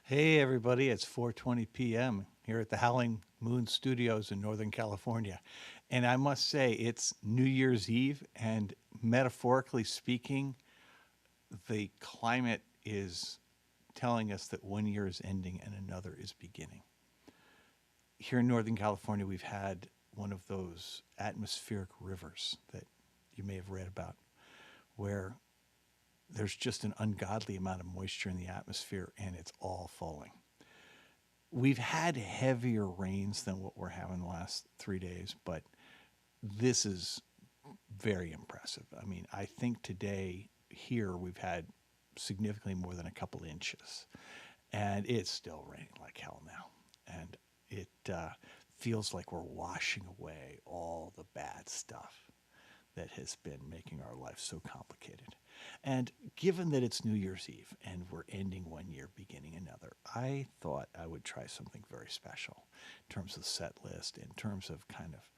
Hey everybody, it's 4:20 p.m. here at the Howling Moon Studios in Northern California. And I must say it's New Year's Eve and metaphorically speaking, the climate is telling us that one year is ending and another is beginning. Here in Northern California, we've had one of those atmospheric rivers that you may have read about where there's just an ungodly amount of moisture in the atmosphere and it's all falling. We've had heavier rains than what we're having the last 3 days, but this is very impressive. I mean, I think today here we've had significantly more than a couple inches, and it's still raining like hell now. And it feels like we're washing away all the bad stuff that has been making our life so complicated. And given that it's New Year's Eve and we're ending one year, beginning another, I thought I would try something very special in terms of the set list, in terms of kind of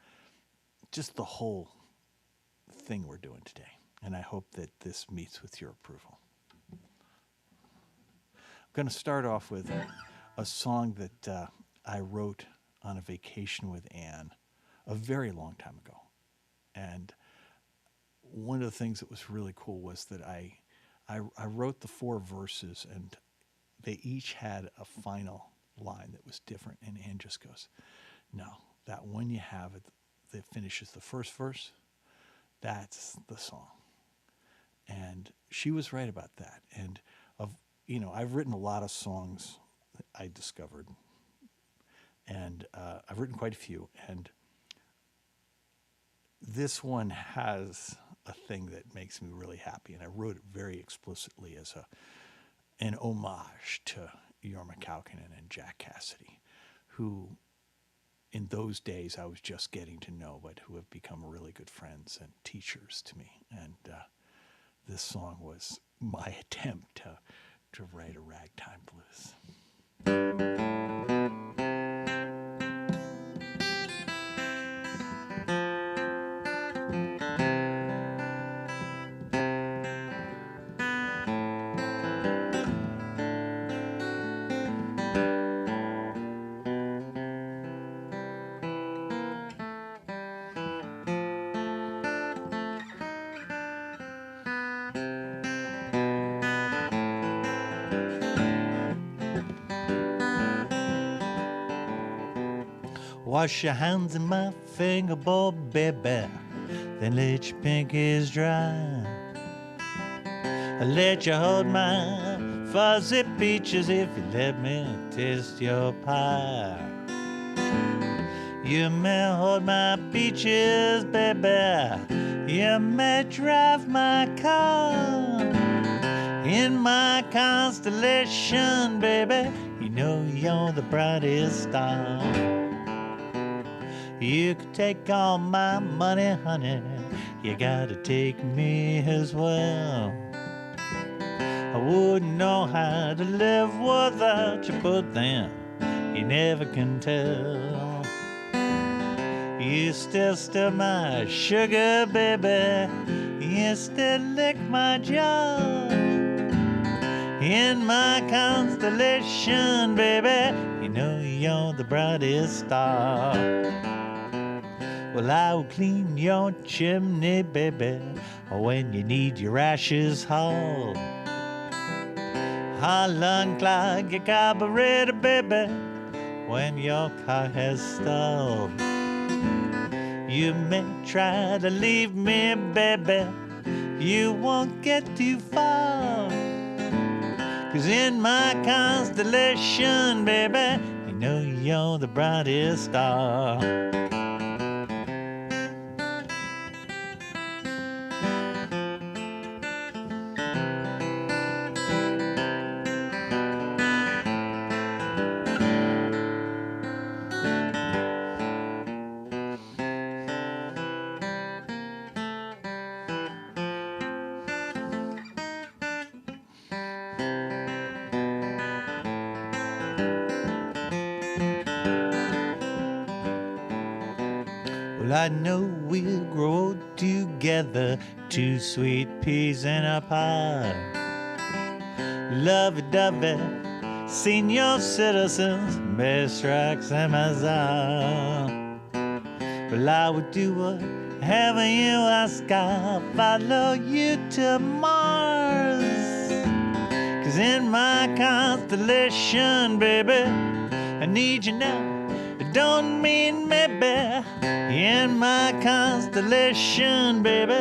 just the whole thing we're doing today. And I hope that this meets with your approval. I'm going to start off with a song that I wrote on a vacation with Anne a very long time ago. And one of the things that was really cool was that I wrote the four verses and they each had a final line that was different. And Anne just goes, no, that one you have that finishes the first verse, that's the song. And she was right about that. And I've written a lot of songs that I discovered, and I've written quite a few. And this one has a thing that makes me really happy, and I wrote it very explicitly as an homage to Jorma Kaukonen and Jack Cassidy, who in those days I was just getting to know, but who have become really good friends and teachers to me. And this song was my attempt to write a ragtime blues. Wash your hands in my fingerboard, baby, then let your pinkies dry. Let you hold my fuzzy peaches if you let me taste your pie. You may hold my peaches, baby, you may drive my car. In my constellation, baby, you know you're the brightest star. You could take all my money, honey, you gotta take me as well. I wouldn't know how to live without you, but then you never can tell. You still my sugar, baby, you still lick my jaw. In my constellation, baby, you know you're the brightest star. Well, I will clean your chimney, baby, when you need your ashes hauled. I'll unclog your carburetor, baby, when your car has stalled. You may try to leave me, baby, you won't get too far. 'Cause in my constellation, baby, you know you're the brightest star. Well, I know we'll grow together, two sweet peas in a pie. Lovey-dovey, senior citizens, Mistrix Amazon. Well, I would do whatever you ask, I'll follow you to Mars. 'Cause in my constellation, baby, I need you now, it don't mean maybe. In my constellation, baby,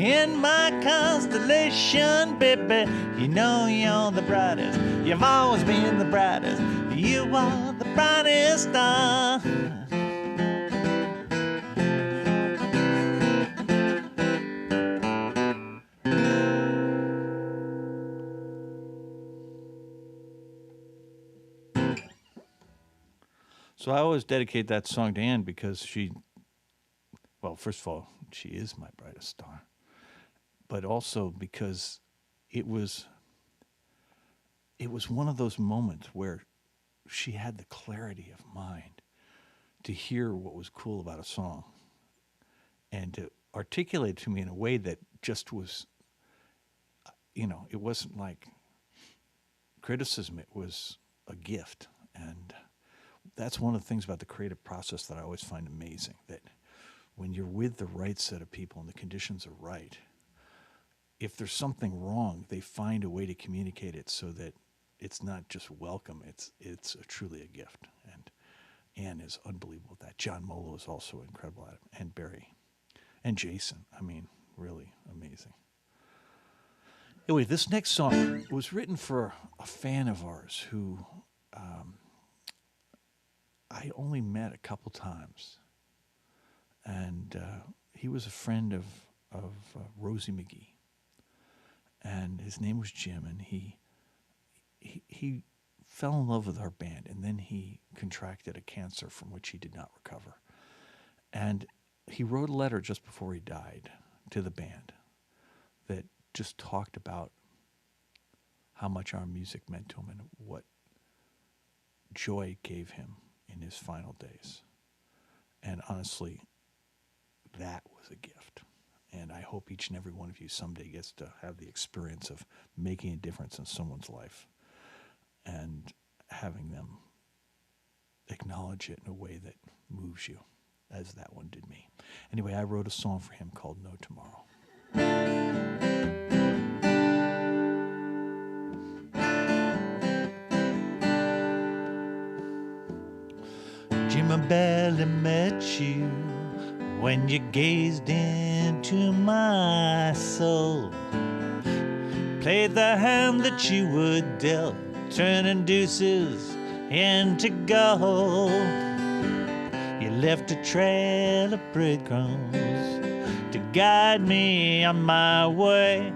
in my constellation, baby, you know you're the brightest. You've always been the brightest. You are the brightest star. So I always dedicate that song to Ann because well, first of all, she is my brightest star. But also because it was one of those moments where she had the clarity of mind to hear what was cool about a song and to articulate it to me in a way that just was, it wasn't like criticism, it was a gift. And that's one of the things about the creative process that I always find amazing, that when you're with the right set of people and the conditions are right, if there's something wrong, they find a way to communicate it so that it's not just welcome, it's truly a gift. And Ann is unbelievable at that. John Molo is also incredible at it, and Barry. And Jason, really amazing. Anyway, this next song was written for a fan of ours who I only met a couple times. And he was a friend of Rosie McGee. And his name was Jim, and he fell in love with our band, and then he contracted a cancer from which he did not recover. And he wrote a letter just before he died to the band that just talked about how much our music meant to him and what joy it gave him in his final days. And honestly, that was a gift. And I hope each and every one of you someday gets to have the experience of making a difference in someone's life and having them acknowledge it in a way that moves you, as that one did me. Anyway, I wrote a song for him called No Tomorrow. Jim, I barely met you when you gazed into my soul. Played the hand that you were dealt, turning deuces into gold. You left a trail of breadcrumbs to guide me on my way.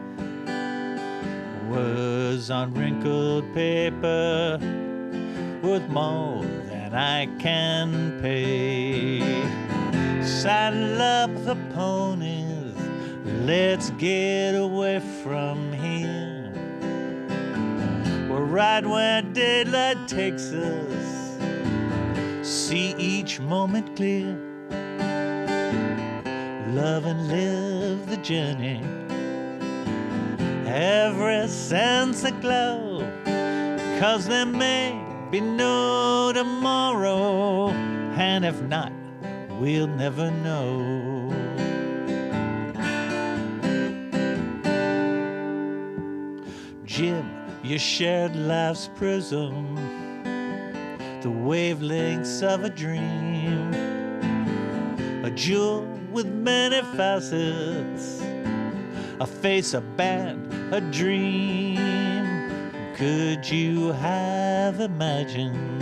Words on wrinkled paper worth more than I can pay. Saddle up the ponies, let's get away from here. We'll ride where daylight takes us, see each moment clear. Love and live the journey, every sense aglow, 'cause there may be no tomorrow, and if not, we'll never know. Jim, you shared life's prism, the wavelengths of a dream, a jewel with many facets, a face, a band, a dream. Could you have imagined?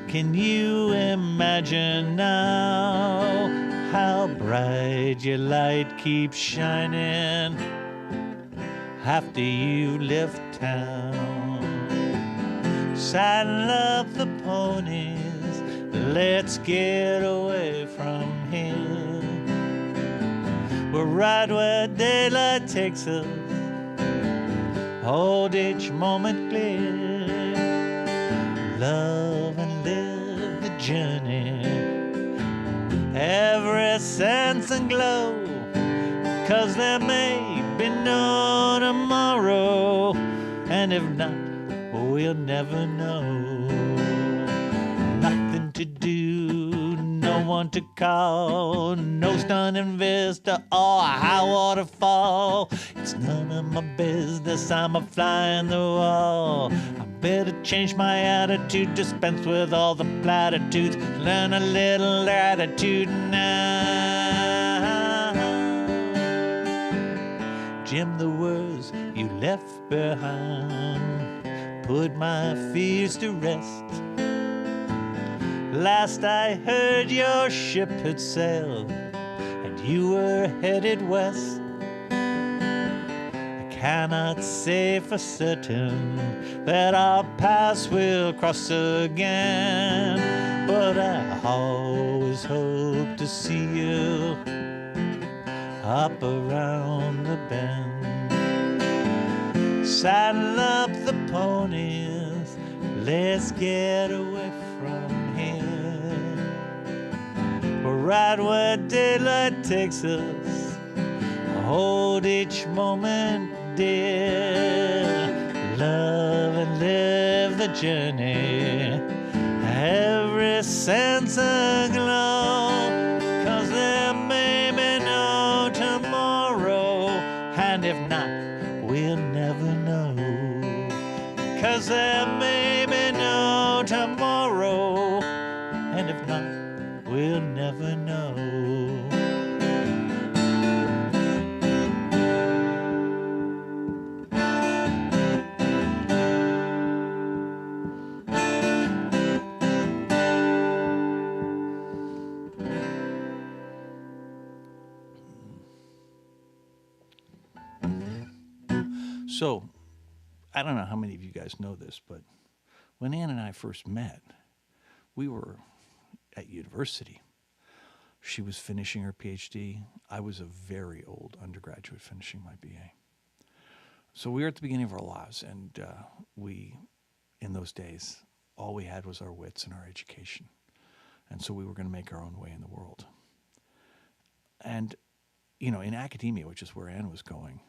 Can you imagine now how bright your light keeps shining after you left town? Saddle up the ponies, let's get away from here. We'll ride where daylight takes us, hold each moment clear. Love and live the journey, every sense and glow, 'cause there may maybe no tomorrow. And if not, we'll never know. Nothing to do, no one to call, no stunning vista or a high waterfall. It's none of my business, I'm a fly in the wall. I better change my attitude, dispense with all the platitudes, learn a little attitude now. Jim, the words you left behind put my fears to rest. Last I heard your ship had sailed and you were headed west. I cannot say for certain that our paths will cross again, but I always hope to see you up around the bend. Saddle up the ponies, let's get away from here. We'll ride where daylight takes us, hold each moment dear. Love and live the journey, every sense aglow. 'Cause there may be no tomorrow, and if not, we'll never know. 'Cause there may be no tomorrow, and if not, we'll never know. So, I don't know how many of you guys know this, but when Ann and I first met, we were at university. She was finishing her PhD. I was a very old undergraduate finishing my BA. So we were at the beginning of our lives, and we, in those days, all we had was our wits and our education. And so we were going to make our own way in the world. And, you know, in academia, which is where Ann was going,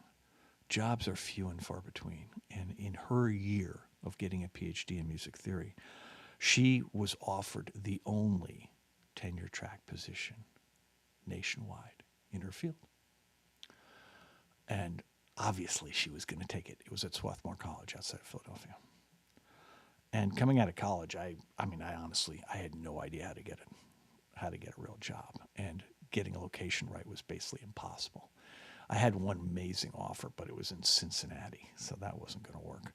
jobs are few and far between. And in her year of getting a PhD in music theory, she was offered the only tenure track position nationwide in her field. And obviously she was going to take it. It was at Swarthmore College outside of Philadelphia. And coming out of college, I honestly had no idea how to get a real job. And getting a location right was basically impossible. I had one amazing offer, but it was in Cincinnati, so that wasn't going to work.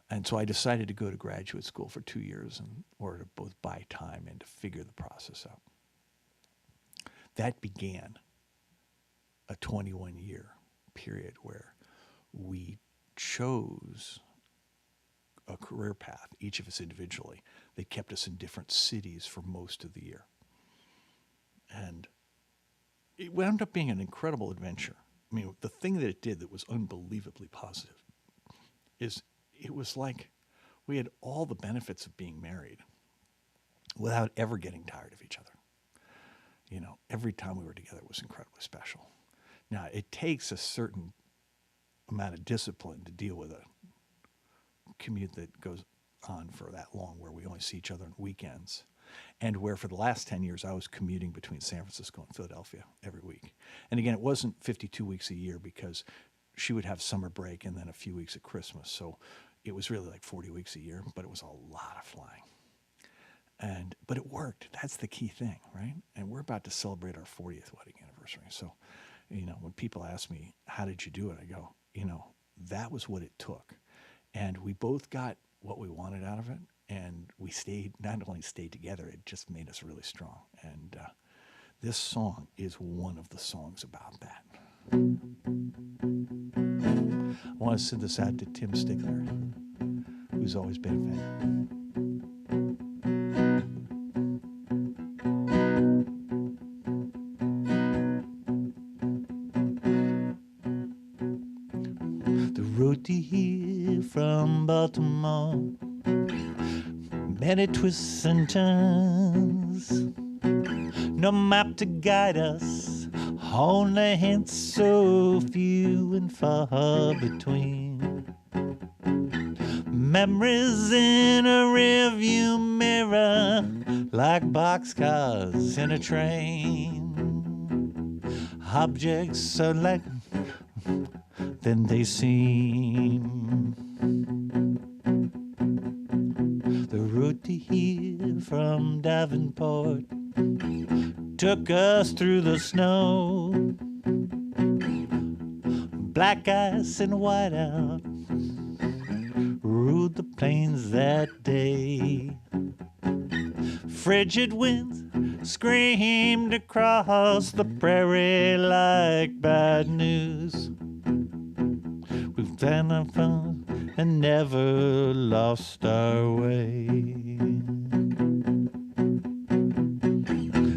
And so I decided to go to graduate school for 2 years in order to both buy time and to figure the process out. That began a 21-year period where we chose a career path, each of us individually. They kept us in different cities for most of the year. And it wound up being an incredible adventure. I mean, the thing that it did that was unbelievably positive is it was like we had all the benefits of being married without ever getting tired of each other. You know, every time we were together was incredibly special. Now, it takes a certain amount of discipline to deal with a commute that goes on for that long, where we only see each other on weekends, and where for the last 10 years I was commuting between San Francisco and Philadelphia every week. And again, it wasn't 52 weeks a year because she would have summer break and then a few weeks at Christmas. So it was really like 40 weeks a year, but it was a lot of flying. But it worked. That's the key thing, right? And we're about to celebrate our 40th wedding anniversary. So, you know, when people ask me, how did you do it? I go, you know, that was what it took. And we both got what we wanted out of it. And we not only stayed together, it just made us really strong. And this song is one of the songs about that. I want to send this out to Tim Stigler, who's always been a fan. The road to here from Baltimore, many twists and turns, no map to guide us, only hints so few and far between. Memories in a rearview mirror, like boxcars in a train. Objects so like than they seem. The road to here from Davenport took us through the snow. Black ice and whiteout ruled the plains that day. Frigid winds screamed across the prairie like bad news. We've done our fun and never lost our way.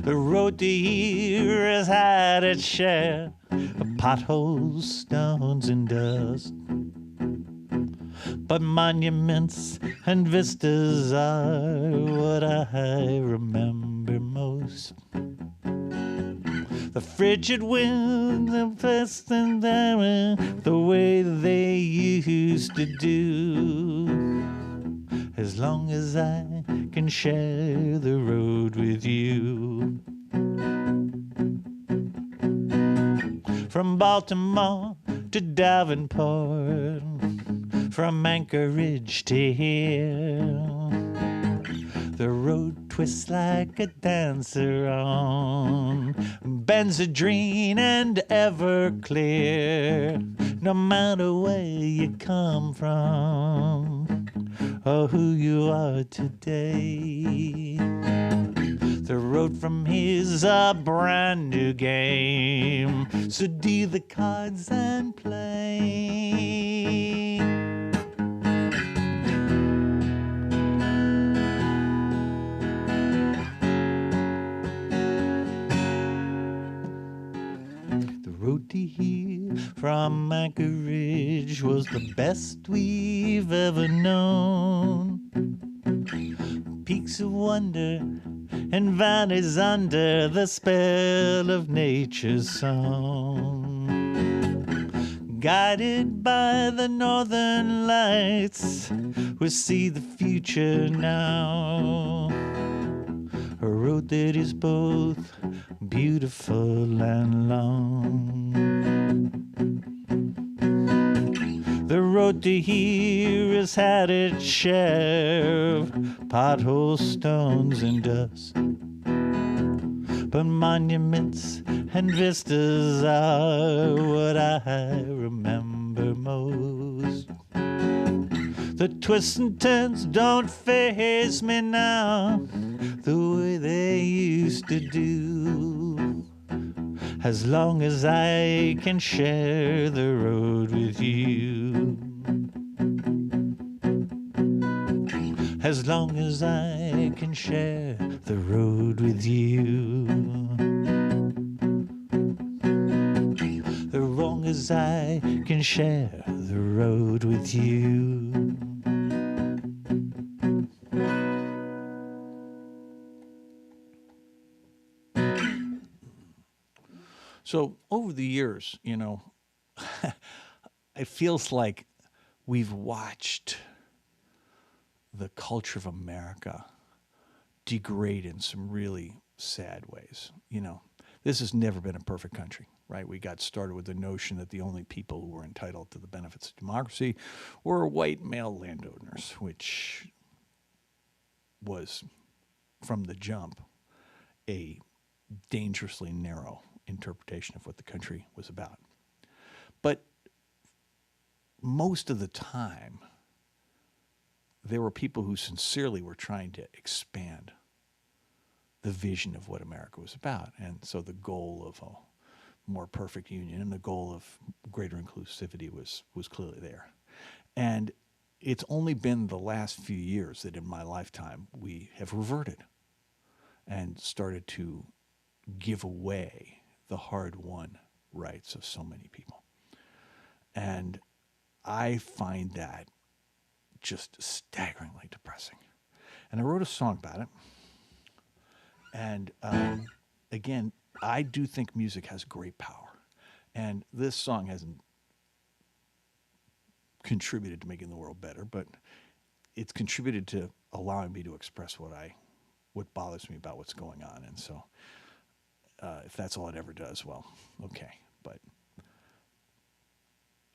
The road to here has had its share of potholes, stones, and dust. But monuments and vistas are what I remember most. The frigid winds and fast and down the way they used to do. As long as I can share the road with you. From Baltimore to Davenport, from Anchorage to here, the road twists like a dancer on Benzedrine and Everclear. No matter where you come from or who you are today, the road from here's a brand new game. So deal the cards and play. The road to here from Anchorage was the best we've ever known. Peaks of wonder and valleys under the spell of nature's song. Guided by the northern lights, we see the future now. A road that is both beautiful and long. The road to here has had its share of potholes, stones, and dust. But monuments and vistas are what I remember most. The twists and turns don't faze me now the way they used to do. As long as I can share the road with you. As long as I can share the road with you. As long as I can share the road with you. So over the years, you know, it feels like we've watched the culture of America degrade in some really sad ways. You know, this has never been a perfect country, right? We got started with the notion that the only people who were entitled to the benefits of democracy were white male landowners, which was, from the jump, a dangerously narrow interpretation of what the country was about. But most of the time, there were people who sincerely were trying to expand the vision of what America was about. And so the goal of a more perfect union and the goal of greater inclusivity was clearly there. And it's only been the last few years that in my lifetime we have reverted and started to give away the hard-won rights of so many people. And I find that just staggeringly depressing. And I wrote a song about it. And again, I do think music has great power. And this song hasn't contributed to making the world better, but it's contributed to allowing me to express what bothers me about what's going on. And so, if that's all it ever does, well, okay. But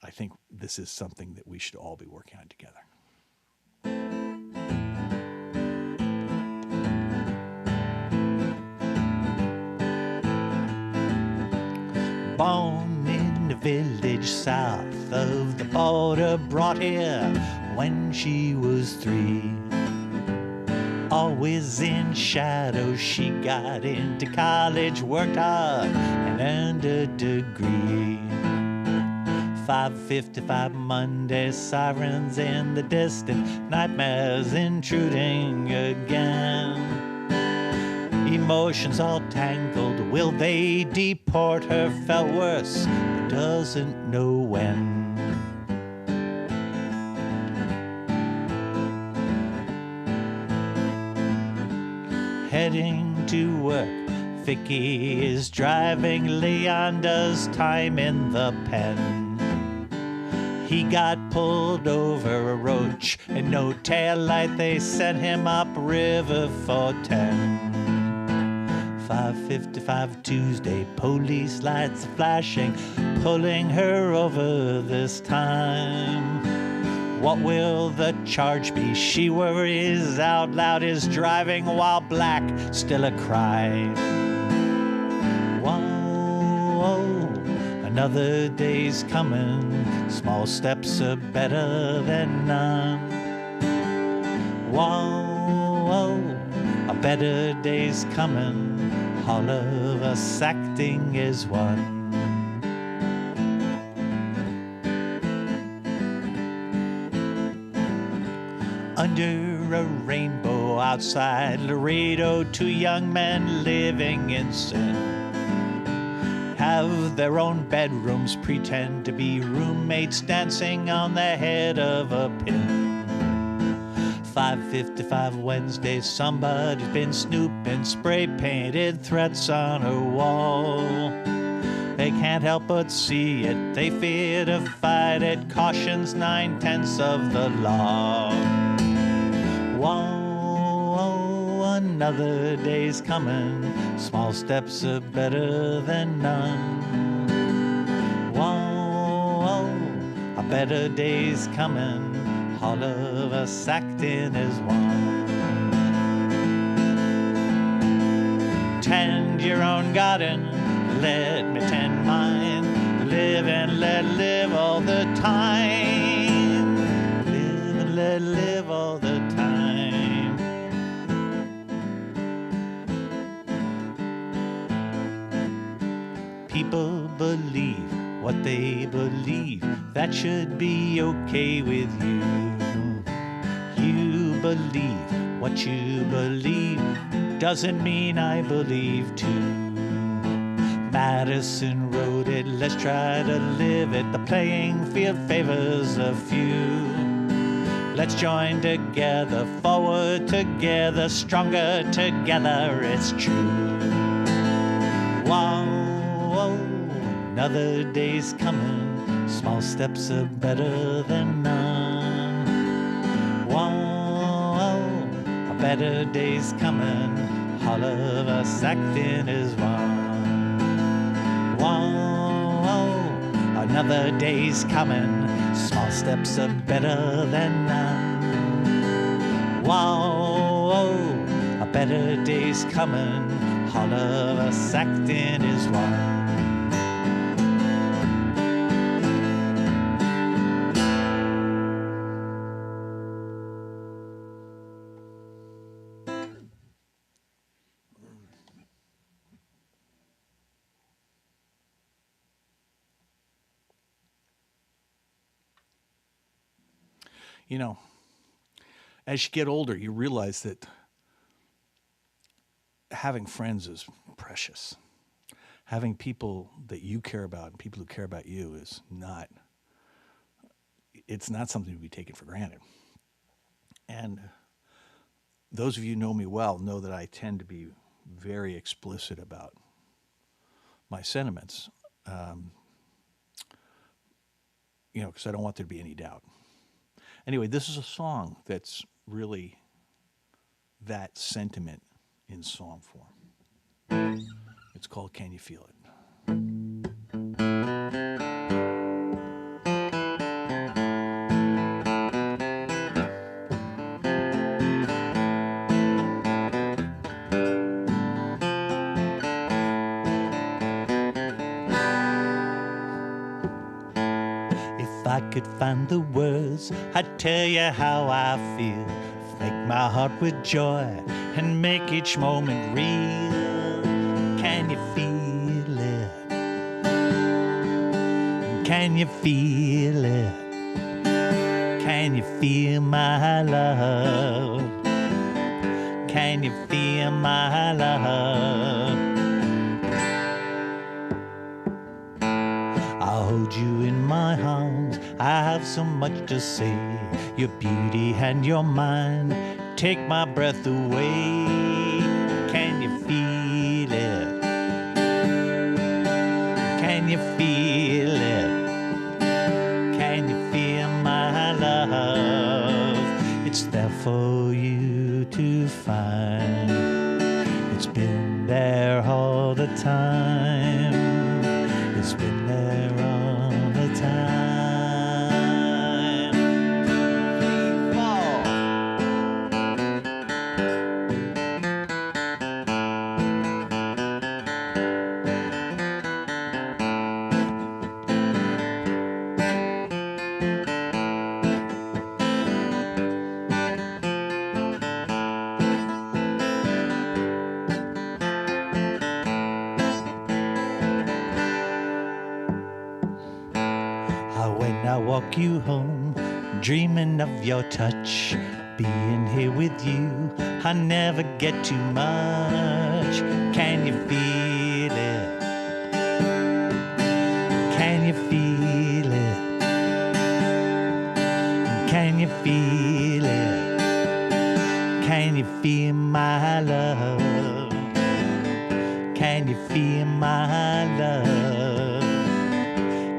I think this is something that we should all be working on together. Born in the village south of the border, brought here when she was 3. Always in shadow, she got into college, worked hard, and earned a degree. 5:55 Monday, sirens in the distance, nightmares intruding again. Emotions all tangled, will they deport her? Felt worse, but doesn't know when. Heading to work, Vicky is driving, Leon does time in the pen. He got pulled over a roach and no tail light, they sent him up river for 10. 5:55 Tuesday, police lights flashing, pulling her over this time. What will the charge be? She worries out loud, is driving while black still a crime. Whoa, another day's coming, small steps are better than none. Whoa, a better day's coming, all of us acting as one. Under a rainbow outside Laredo, 2 young men living in sin have their own bedrooms, pretend to be roommates, dancing on the head of a pin. 5:55 Wednesday, somebody's been snooping, spray painted threats on her wall. They can't help but see it, they fear to fight it, caution's 9/10 of the law. Whoa, another day's coming, small steps are better than none. Whoa, a better day's coming, all of us acting as one. Tend your own garden, let me tend mine. Live and let live all the time. Live and let live all the time. People believe what they believe, that should be okay with you. You believe what you believe, doesn't mean I believe too. Madison wrote it, let's try to live it, the playing field favors a few. Let's join together, forward together, stronger together, it's true. Whoa, another day's coming, small steps are better than none. Whoa, a better day's coming, all of us acting as one. Whoa, another day's coming, small steps are better than none. Whoa, a better day's coming, all of us acting as one. You know, as you get older, you realize that having friends is precious. Having people that you care about and people who care about you is not, it's not something to be taken for granted. And those of you who know me well know that I tend to be very explicit about my sentiments, because I don't want there to be any doubt. Anyway, this is a song that's really that sentiment in song form. It's called Can You Feel It? If I could find the words, I'd tell you how I feel. Make my heart with joy and make each moment real. Can you feel it? Can you feel it? Can you feel my love? Can you feel my love? I'll hold you in my arms. I have so much to say. Your beauty and your mind take my breath away. Can you feel it? Can you feel it? Can you feel my love? It's there for you to find. It's been there all the time. It's been there all the time. When I walk you home, dreaming of your touch, being here with you, I never get too much. Can you feel it? Can you feel it? Can you feel it? Can you feel my love? Can you feel my love?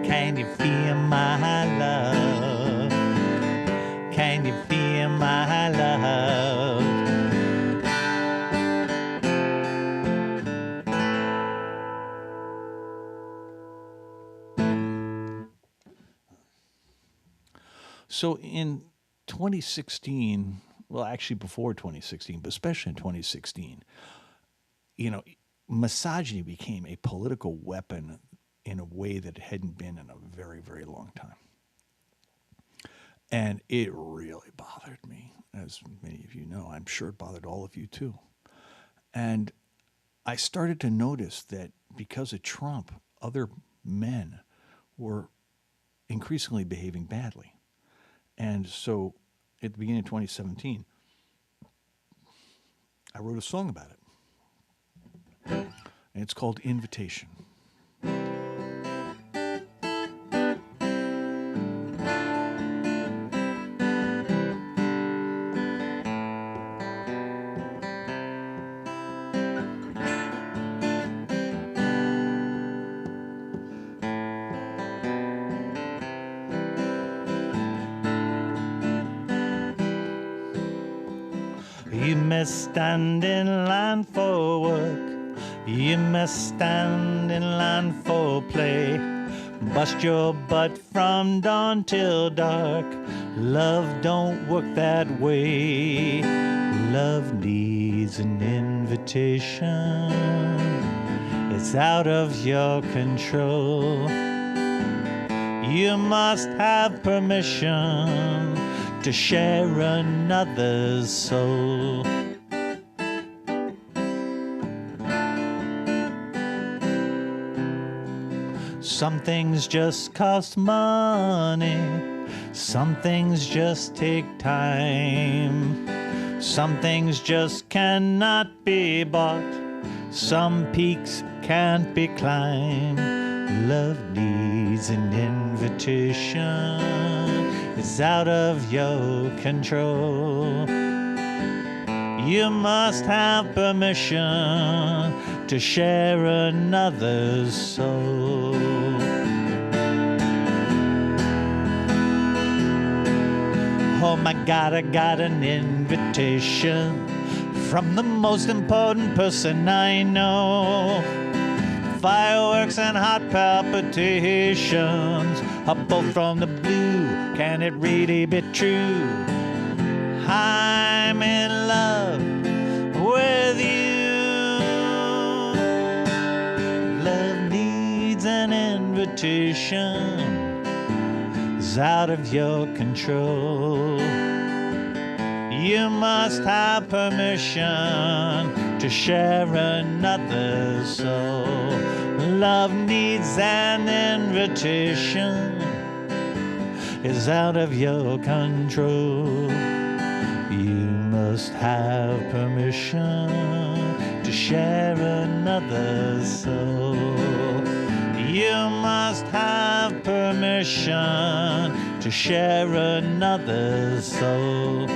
Can you feel my love? Can you feel my love? So in 2016, well, actually before 2016, but especially in 2016, misogyny became a political weapon in a way that it hadn't been in a very, very long time. And it really bothered me, as many of you know. I'm sure it bothered all of you too. And I started to notice that because of Trump, other men were increasingly behaving badly. And so at the beginning of 2017, I wrote a song about it. And it's called Invitation. You may stand in line for work, you may stand in line for play, bust your butt from dawn till dark. Love don't work that way. Love needs an invitation. It's out of your control. You must have permission to share another's soul. Some things just cost money, some things just take time, some things just cannot be bought, some peaks can't be climbed. Love needs an invitation. It's out of your control. You must have permission to share another's soul. Oh my God, I got an invitation from the most important person I know. Fireworks and hot palpitations are both from the blue. Can it really be true? I'm in love with you. Love needs an invitation. It's out of your control. You must have permission to share another's soul. Love needs an invitation. It's out of your control. You must have permission to share another's soul. You must have permission to share another's soul.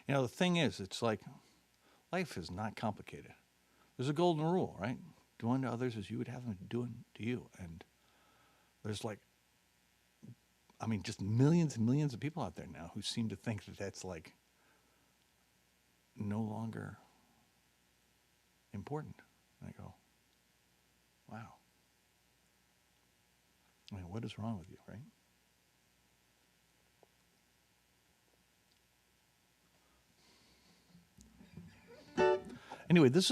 You know, the thing is, it's like life is not complicated. There's a golden rule, right? Do unto others as you would have them do to you. And there's like, I mean, just millions and millions of people out there now who seem to think that that's like no longer important. And I go, wow. I mean, what is wrong with you, right? Anyway, this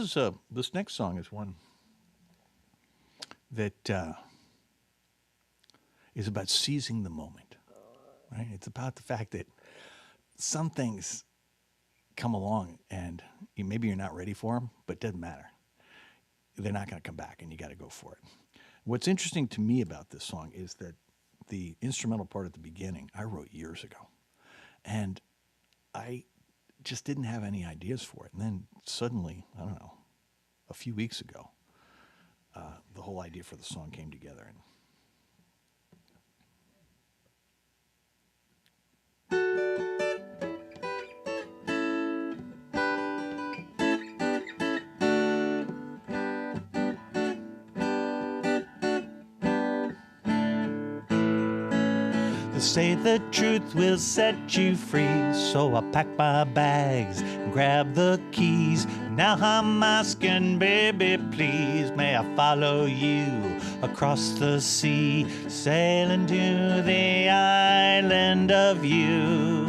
next song is one that is about seizing the moment, right? It's about the fact that some things come along and maybe you're not ready for them, but it doesn't matter. They're not going to come back, and you got to go for it. What's interesting to me about this song is that the instrumental part at the beginning I wrote years ago, and I just didn't have any ideas for it. And then suddenly, I don't know, a few weeks ago, the whole idea for the song came together. They say the truth will set you free, so I pack my bags and grab the keys. Now I'm asking, baby, please, may I follow you across the sea, sailing to the island of you,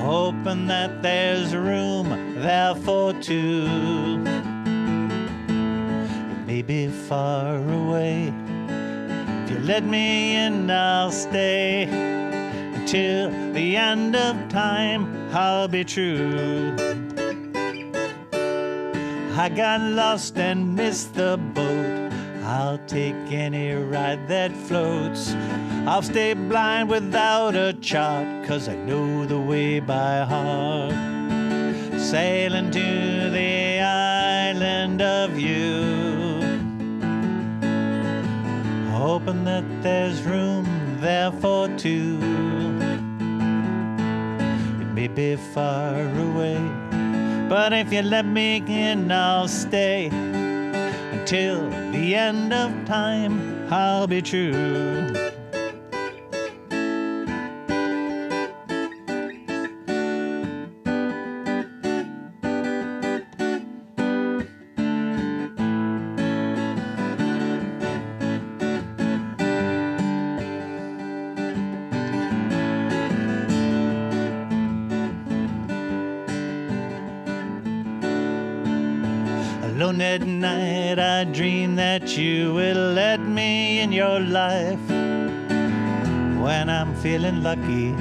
hoping that there's room there for two. It may be far away. If you let me in, I'll stay until the end of time. I'll be true. I got lost and missed the boat. I'll take any ride that floats. I'll stay blind without a chart, 'cause I know the way by heart. Sailing to the island of you, hoping that there's room there for two. It may be far away, but if you let me in, I'll stay until the end of time. I'll be true. Alone at night, I dream that you will let me in your life. When I'm feeling lucky,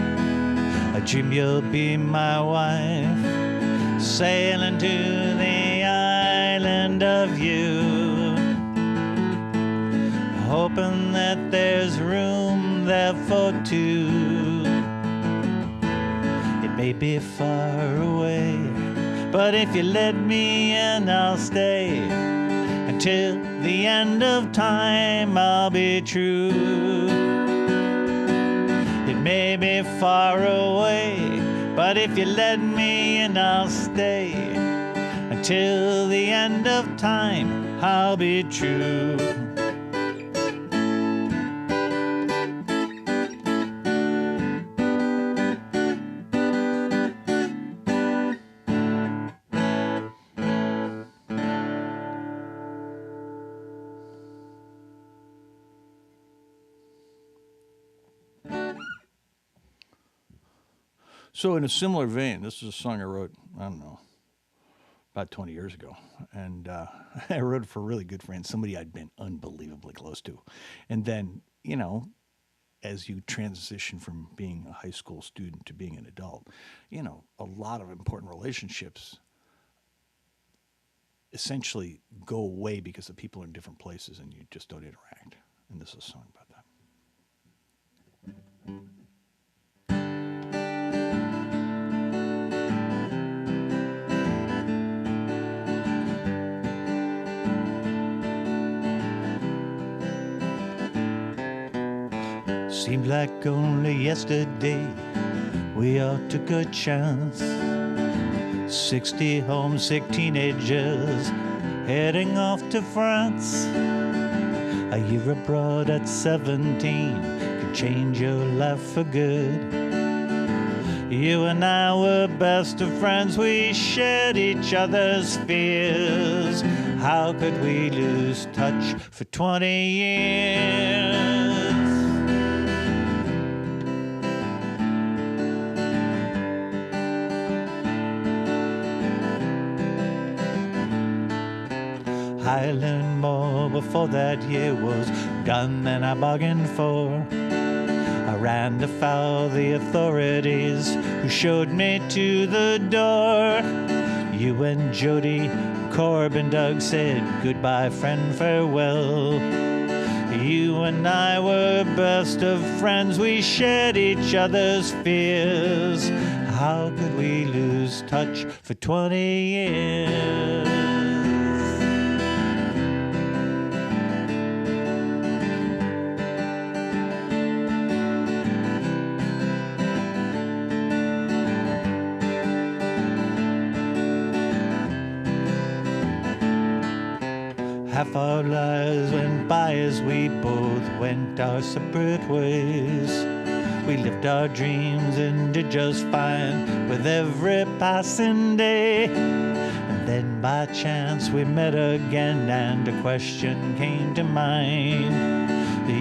I dream you'll be my wife. Sailing to the island of you, hoping that there's room there for two. It may be far away, but if you let me in, I'll stay. Until the end of time, I'll be true. It may be far away, but if you let me in, I'll stay. Until the end of time, I'll be true. So in a similar vein, this is a song I wrote, I don't know, about 20 years ago. And I wrote it for a really good friend, somebody I'd been unbelievably close to. And then, you know, as you transition from being a high school student to being an adult, you know, a lot of important relationships essentially go away because the people are in different places and you just don't interact. And this is a song about that. Seemed like only yesterday we all took a chance. 60 homesick teenagers heading off to France. A year abroad at 17 could change your life for good. You and I were best of friends, we shared each other's fears. How could we lose touch for 20 years? I learned more before that year was done than I bargained for. I ran afoul the authorities who showed me to the door. You and Jody, Corb and Doug said goodbye, friend, farewell. You and I were best of friends, we shared each other's fears. How could we lose touch for 20 years? Half our lives went by as we both went our separate ways. We lived our dreams and did just fine with every passing day. And then by chance we met again and a question came to mind.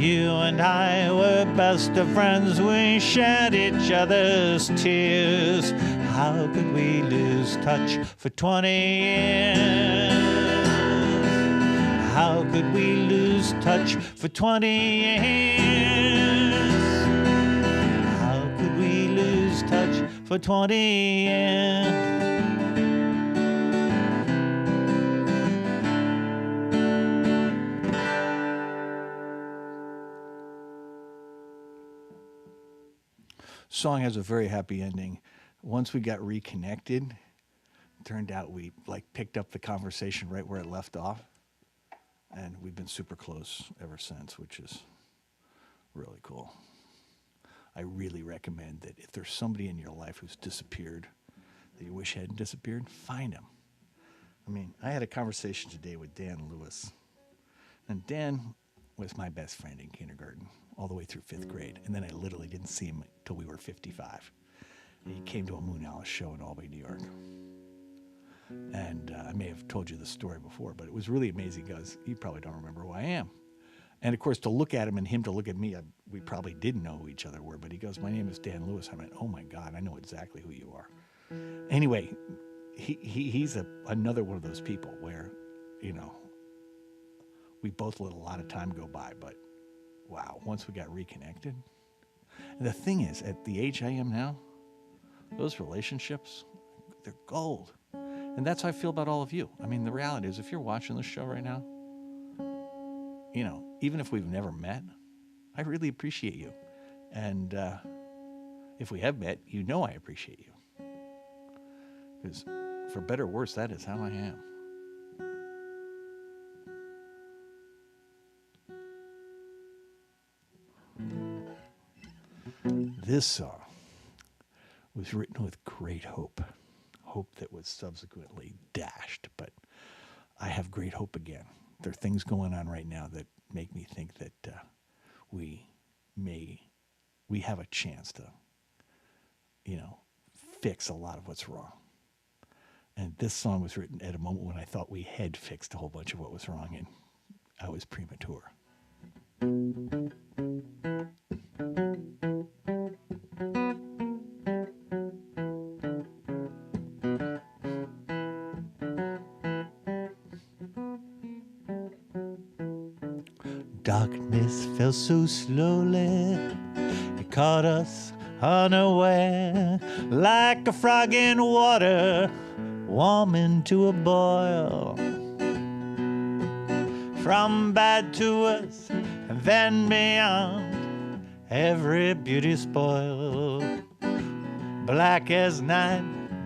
You and I were best of friends, we shared each other's tears. How could we lose touch for 20 years? How could we lose touch for 20 years? How could we lose touch for 20 years? Song has a very happy ending. Once we got reconnected, it turned out we picked up the conversation right where it left off. And we've been super close ever since, which is really cool. I really recommend that if there's somebody in your life who's disappeared, that you wish hadn't disappeared, find him. I mean, I had a conversation today with Dan Lewis. And Dan was my best friend in kindergarten, all the way through 5th grade. And then I literally didn't see him until we were 55. And he came to a Moonalice show in Albany, New York. And I may have told you this story before, but it was really amazing because you probably don't remember who I am. And of course, to look at him and him to look at me, we probably didn't know who each other were. But he goes, "My name is Dan Lewis." I went, "Oh my God, I know exactly who you are." Anyway, he's another one of those people where, you know, we both let a lot of time go by. But wow, once we got reconnected. And the thing is, at the age I am now, those relationships, they're gold. And that's how I feel about all of you. I mean, the reality is, if you're watching this show right now, you know, even if we've never met, I really appreciate you. And if we have met, you know I appreciate you. Because for better or worse, that is how I am. This song was written with great hope. Hope that was subsequently dashed, but I have great hope again. There are things going on right now that make me think that we have a chance to, fix a lot of what's wrong. And this song was written at a moment when I thought we had fixed a whole bunch of what was wrong, and I was premature. Darkness fell so slowly, it caught us unaware, like a frog in water, warming to a boil. From bad to worse, and then beyond, every beauty spoiled. Black as night,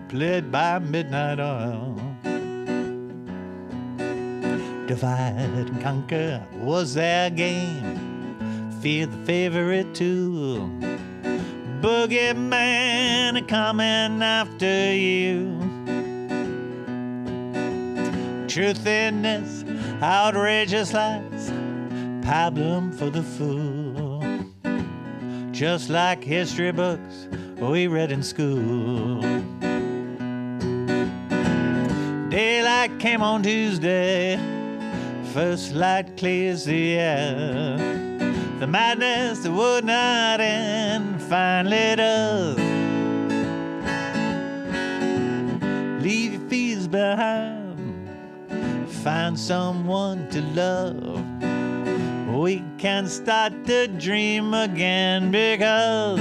played by midnight oil. Divide and conquer was their game. Fear the favorite too. Boogeyman coming after you. Truth in this, outrageous lies, problem for the fool. Just like history books we read in school. Daylight came on Tuesday. First light clears the air. The madness that would not end finally does. Leave your fears behind. Find someone to love. We can start to dream again because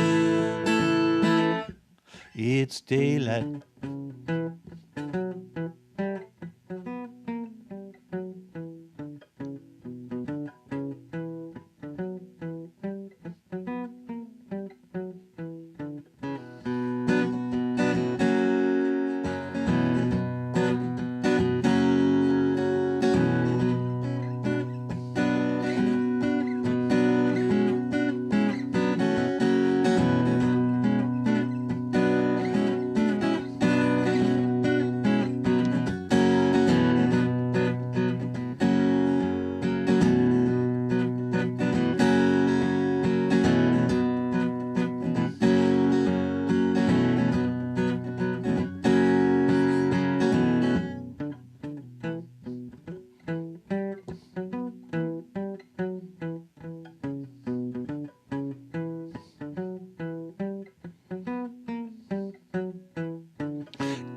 it's daylight.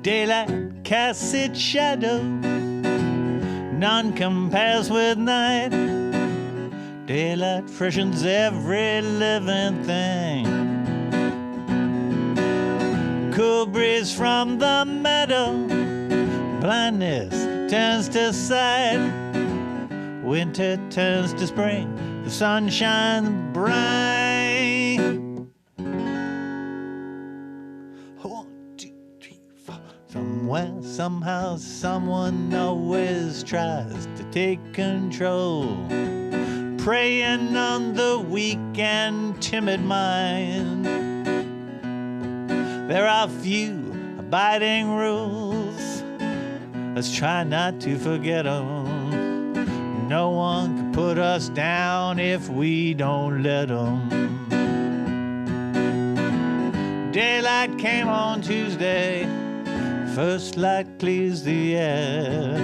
Daylight casts its shadow, none compares with night. Daylight freshens every living thing. Cool breeze from the meadow, blindness turns to sight. Winter turns to spring, the sun shines bright. Somewhere, somehow, someone always tries to take control, preying on the weak and timid mind. There are few abiding rules. Let's try not to forget them. No one can put us down if we don't let them. Daylight came on Tuesday. First light clears the air.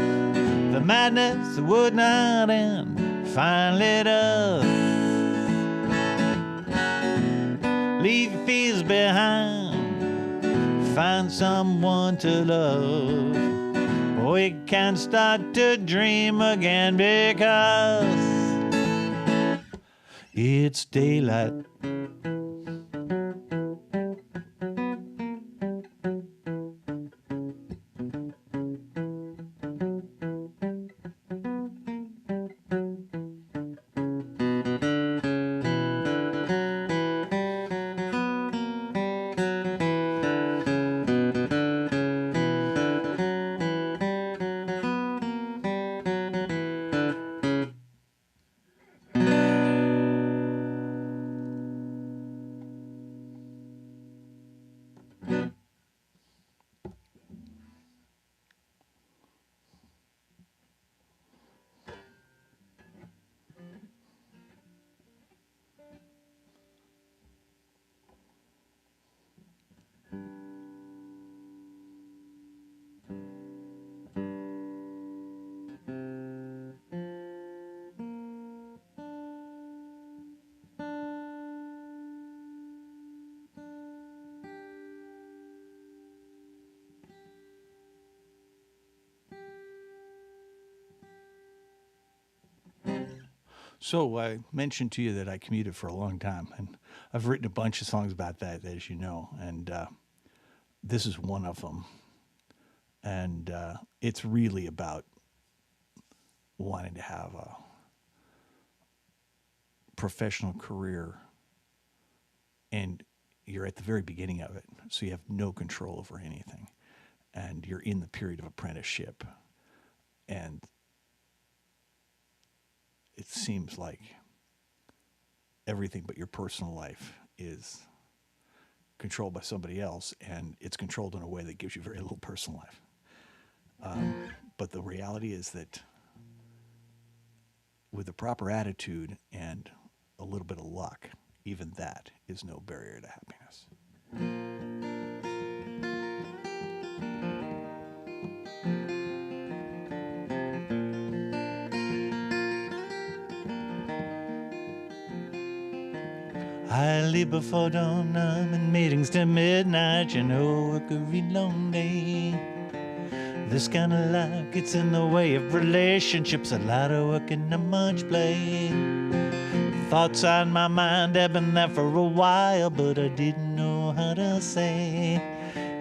The madness that would not end finally does. Leave your fears behind. Find someone to love. We can start to dream again because it's daylight. So I mentioned to you that I commuted for a long time, and I've written a bunch of songs about that, as you know, and this is one of them. And it's really about wanting to have a professional career, and you're at the very beginning of it, so you have no control over anything, and you're in the period of apprenticeship, and it seems like everything but your personal life is controlled by somebody else, and it's controlled in a way that gives you very little personal life. But the reality is that with the proper attitude and a little bit of luck, even that is no barrier to happiness. I leave before dawn, I'm in meetings till midnight, you know, work a real long day. This kind of life gets in the way of relationships, a lot of work and not much play. Thoughts on my mind have been there for a while, but I didn't know how to say.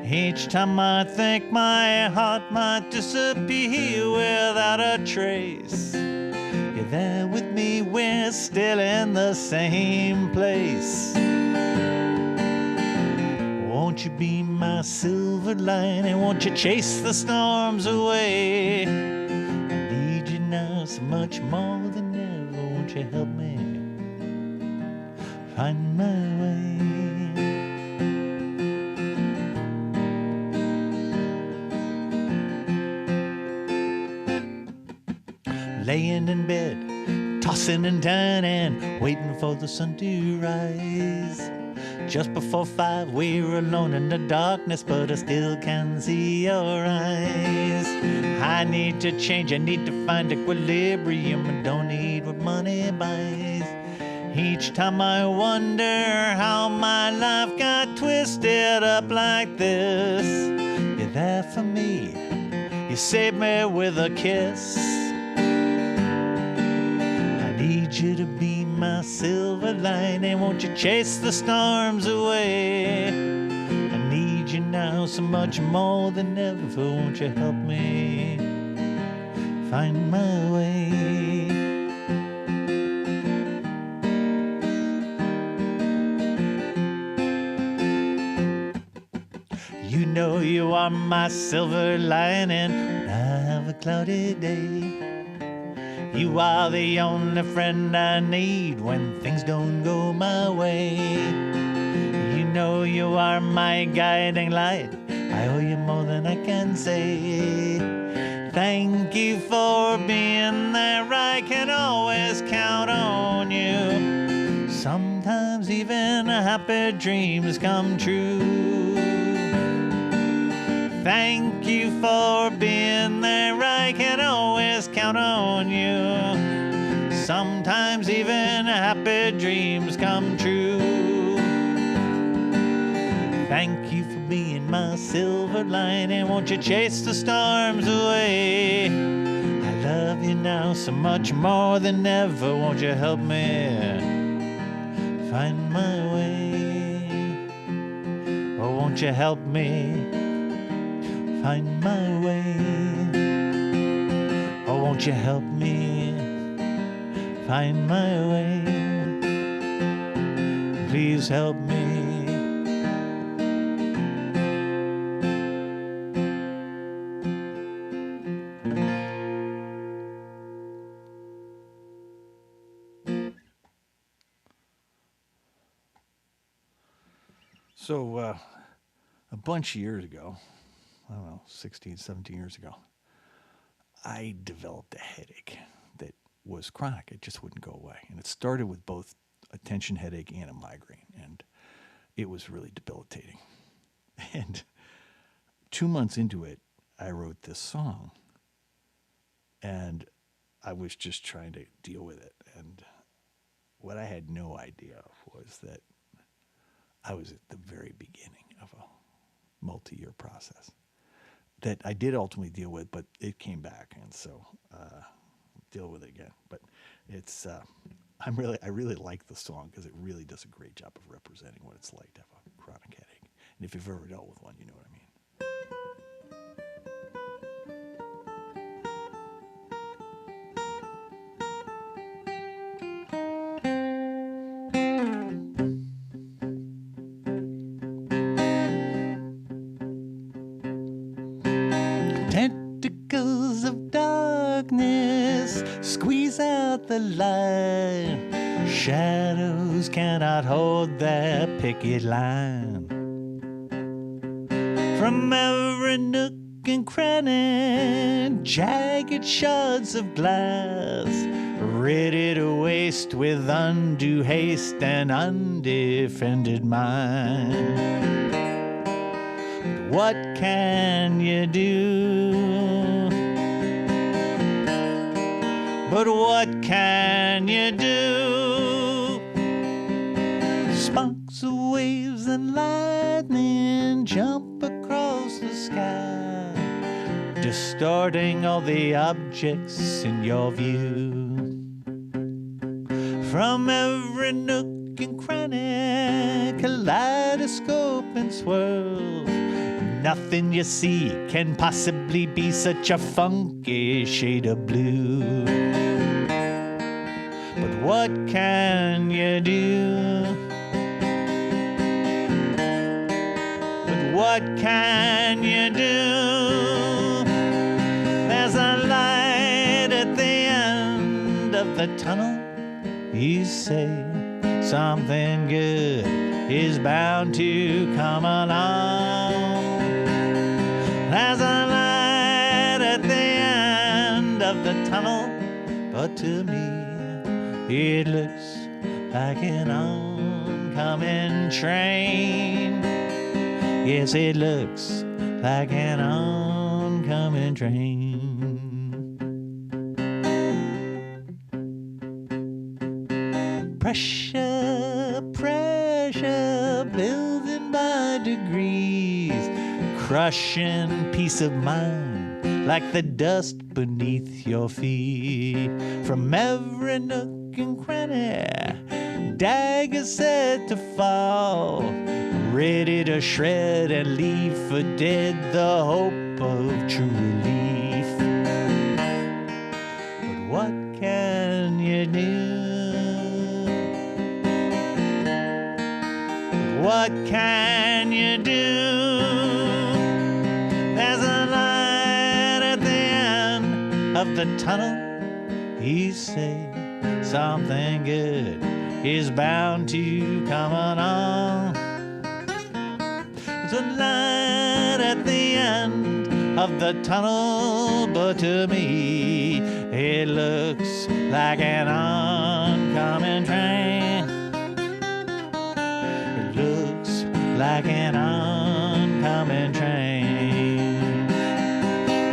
Each time I think my heart might disappear without a trace. You're there with me, we're still in the same place. Won't you be my silver lining? Won't you chase the storms away? I need you now so much more than ever. Won't you help me find my way? Laying in bed, tossing and turning, waiting for the sun to rise. Just before 5, we're alone in the darkness, but I still can see your eyes. I need to change, I need to find equilibrium. I don't need what money buys. Each time I wonder how my life got twisted up like this. You're there for me, you saved me with a kiss. I need you to be my silver lining. Won't you chase the storms away? I need you now so much more than ever. Won't you help me find my way? You know you are my silver lining when I have a cloudy day. You are the only friend I need when things don't go my way. You know you are my guiding light. I owe you more than I can say. Thank you for being there. I can always count on you. Sometimes even happy dreams come true. Thank you for being there. I can always count on you. Sometimes even happy dreams come true. Thank you for being my silver lining. Won't you chase the storms away? I love you now so much more than ever. Won't you help me find my way? Or won't you help me find my way? Or won't you help me find my way? Please help me. So, a bunch of years ago, I don't know, 16, 17 years ago, I developed a headache that was chronic. It just wouldn't go away. And it started with both a tension headache and a migraine. And it was really debilitating. And 2 months into it, I wrote this song. And I was just trying to deal with it. And what I had no idea was that I was at the very beginning of a multi-year process that I did ultimately deal with, but it came back, and so deal with it again. But it's I really like the song because it really does a great job of representing what it's like to have a chronic headache. And if you've ever dealt with one, you know what I mean. Tentacles of darkness squeeze out the light. Shadows cannot hold their picket line. From every nook and cranny, jagged shards of glass, ready to waste with undue haste an undefended mind. What can you do? But what can you do? Sparks of waves and lightning jump across the sky, distorting all the objects in your view. From every nook and cranny, kaleidoscope and swirl, nothing you see can possibly be such a funky shade of blue. But what can you do? But what can you do? There's a light at the end of the tunnel. You say something good is bound to come along. There's a light at the end of the tunnel, but to me it looks like an oncoming train. Yes, it looks like an oncoming train. Pressure, pressure, building by degrees, crushing peace of mind like the dust beneath your feet. From every nook and cranny, daggers set to fall, ready to shred and leave for dead the hope of true relief. But what can you do? What can you do? There's a light at the end of the tunnel. You say something good is bound to come along. There's a light at the end of the tunnel, but to me it looks like an oncoming train. It looks like an oncoming train.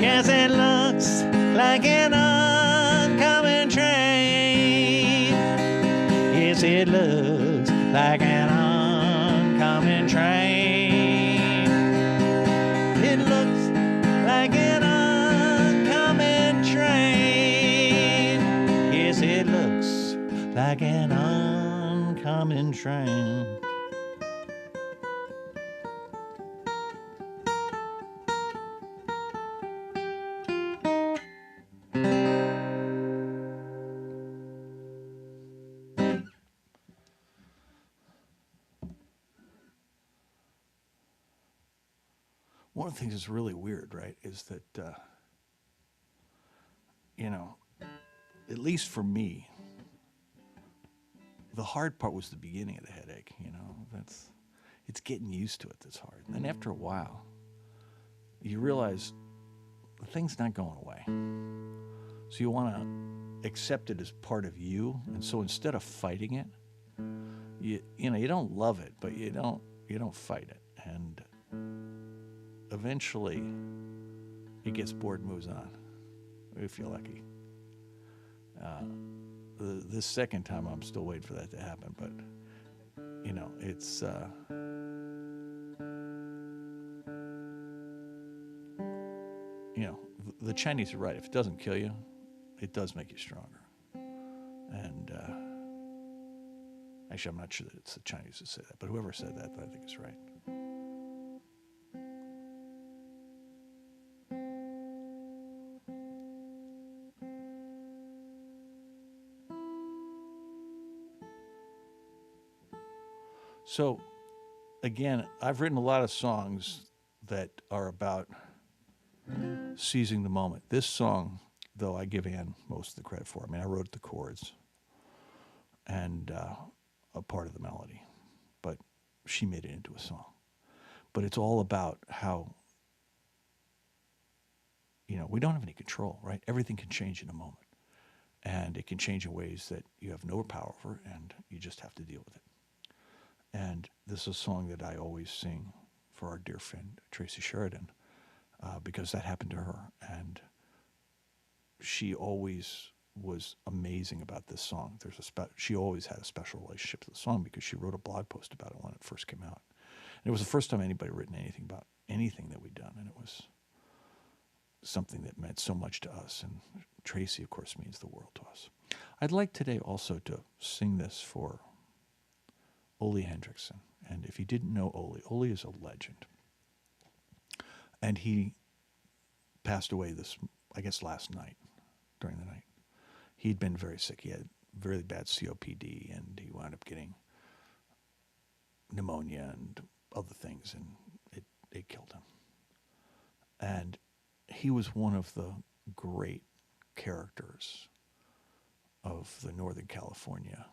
Yes, it looks like an oncoming train. Yes, it looks like an oncoming train. It looks like an oncoming train. Yes, it looks like an oncoming train. One of the things that's really weird, right, is that, at least for me, the hard part was the beginning of the headache, it's getting used to it that's hard. And then after a while, you realize the thing's not going away. So you want to accept it as part of you. And so instead of fighting it, you don't love it, but you don't fight it. And eventually, it gets bored and moves on, if you're lucky. This second time, I'm still waiting for that to happen, but, it's... the Chinese are right. If it doesn't kill you, it does make you stronger. And Actually, I'm not sure that it's the Chinese who say that, but whoever said that, I think is right. So, again, I've written a lot of songs that are about seizing the moment. This song, though, I give Ann most of the credit for. I mean, I wrote the chords and a part of the melody, but she made it into a song. But it's all about how, we don't have any control, right? Everything can change in a moment. And it can change in ways that you have no power over, and you just have to deal with it. And this is a song that I always sing for our dear friend Tracy Sheridan, because that happened to her. And she always was amazing about this song. She always had a special relationship to the song because she wrote a blog post about it when it first came out. And it was the first time anybody had written anything about anything that we'd done, and it was something that meant so much to us. And Tracy, of course, means the world to us. I'd like today also to sing this for Ole Hendrickson. And if you didn't know Ole is a legend. And he passed away last night, during the night. He'd been very sick. He had very bad COPD, and he wound up getting pneumonia and other things, and it killed him. And he was one of the great characters of the Northern California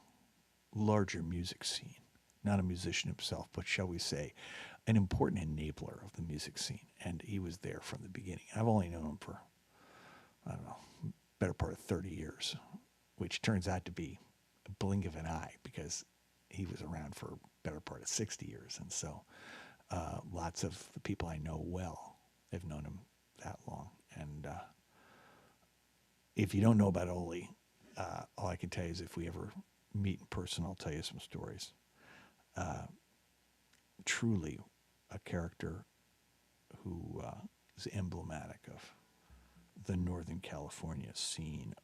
larger music scene. Not a musician himself, but shall we say, an important enabler of the music scene. And he was there from the beginning. I've only known him for, I don't know, better part of 30 years, which turns out to be a blink of an eye because he was around for a better part of 60 years. And so lots of the people I know well have known him that long. And if you don't know about Ole, all I can tell you is if we ever meet in person, I'll tell you some stories. Truly a character who is emblematic of the Northern California scene,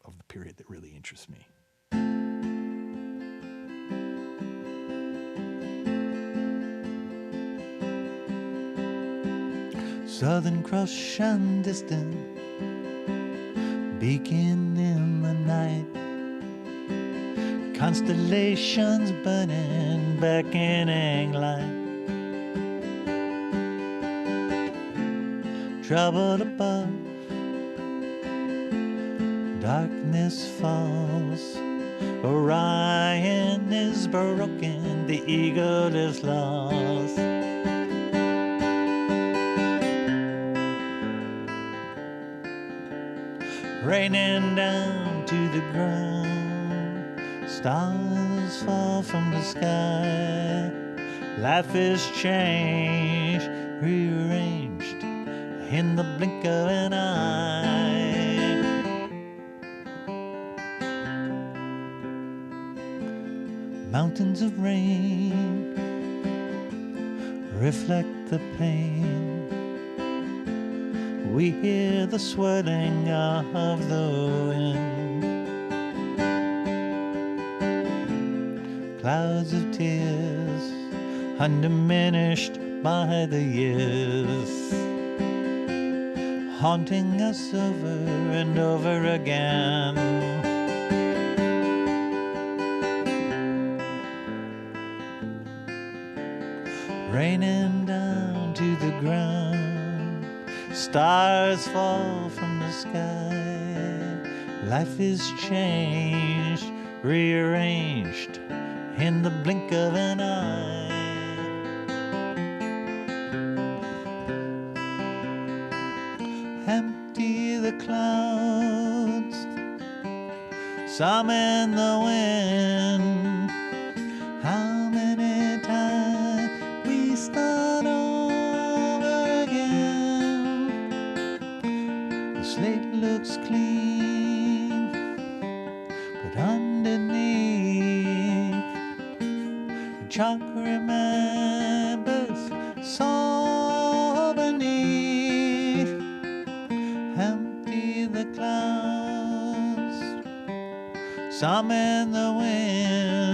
of the period that really interests me. Southern Cross and distant, beacon in the night, constellations burning, beckoning light. Trouble above, darkness falls, Orion is broken, the eagle is lost. Raining down to the ground, stars fall from the sky. Life is changed, rearranged in the blink of an eye. Mountains of rain reflect the pain. We hear the swirling of the wind. Clouds of tears, undiminished by the years, haunting us over and over again. Raining down to the ground, stars fall from the sky. Life is changed, rearranged in the blink of an eye. Empty the clouds, some in the wind. How many times we start over again? The slate looks clean, but underneath, the chalk remembers so beneath. Empty the clouds, some in the wind.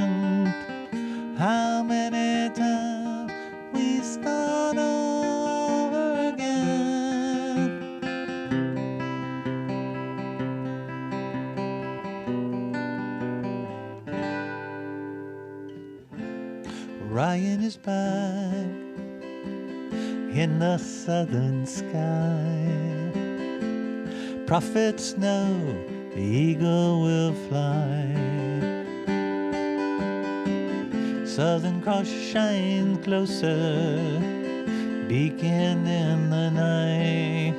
his back in the southern sky. Prophets know the eagle will fly. Southern Cross shines closer, beacon in the night.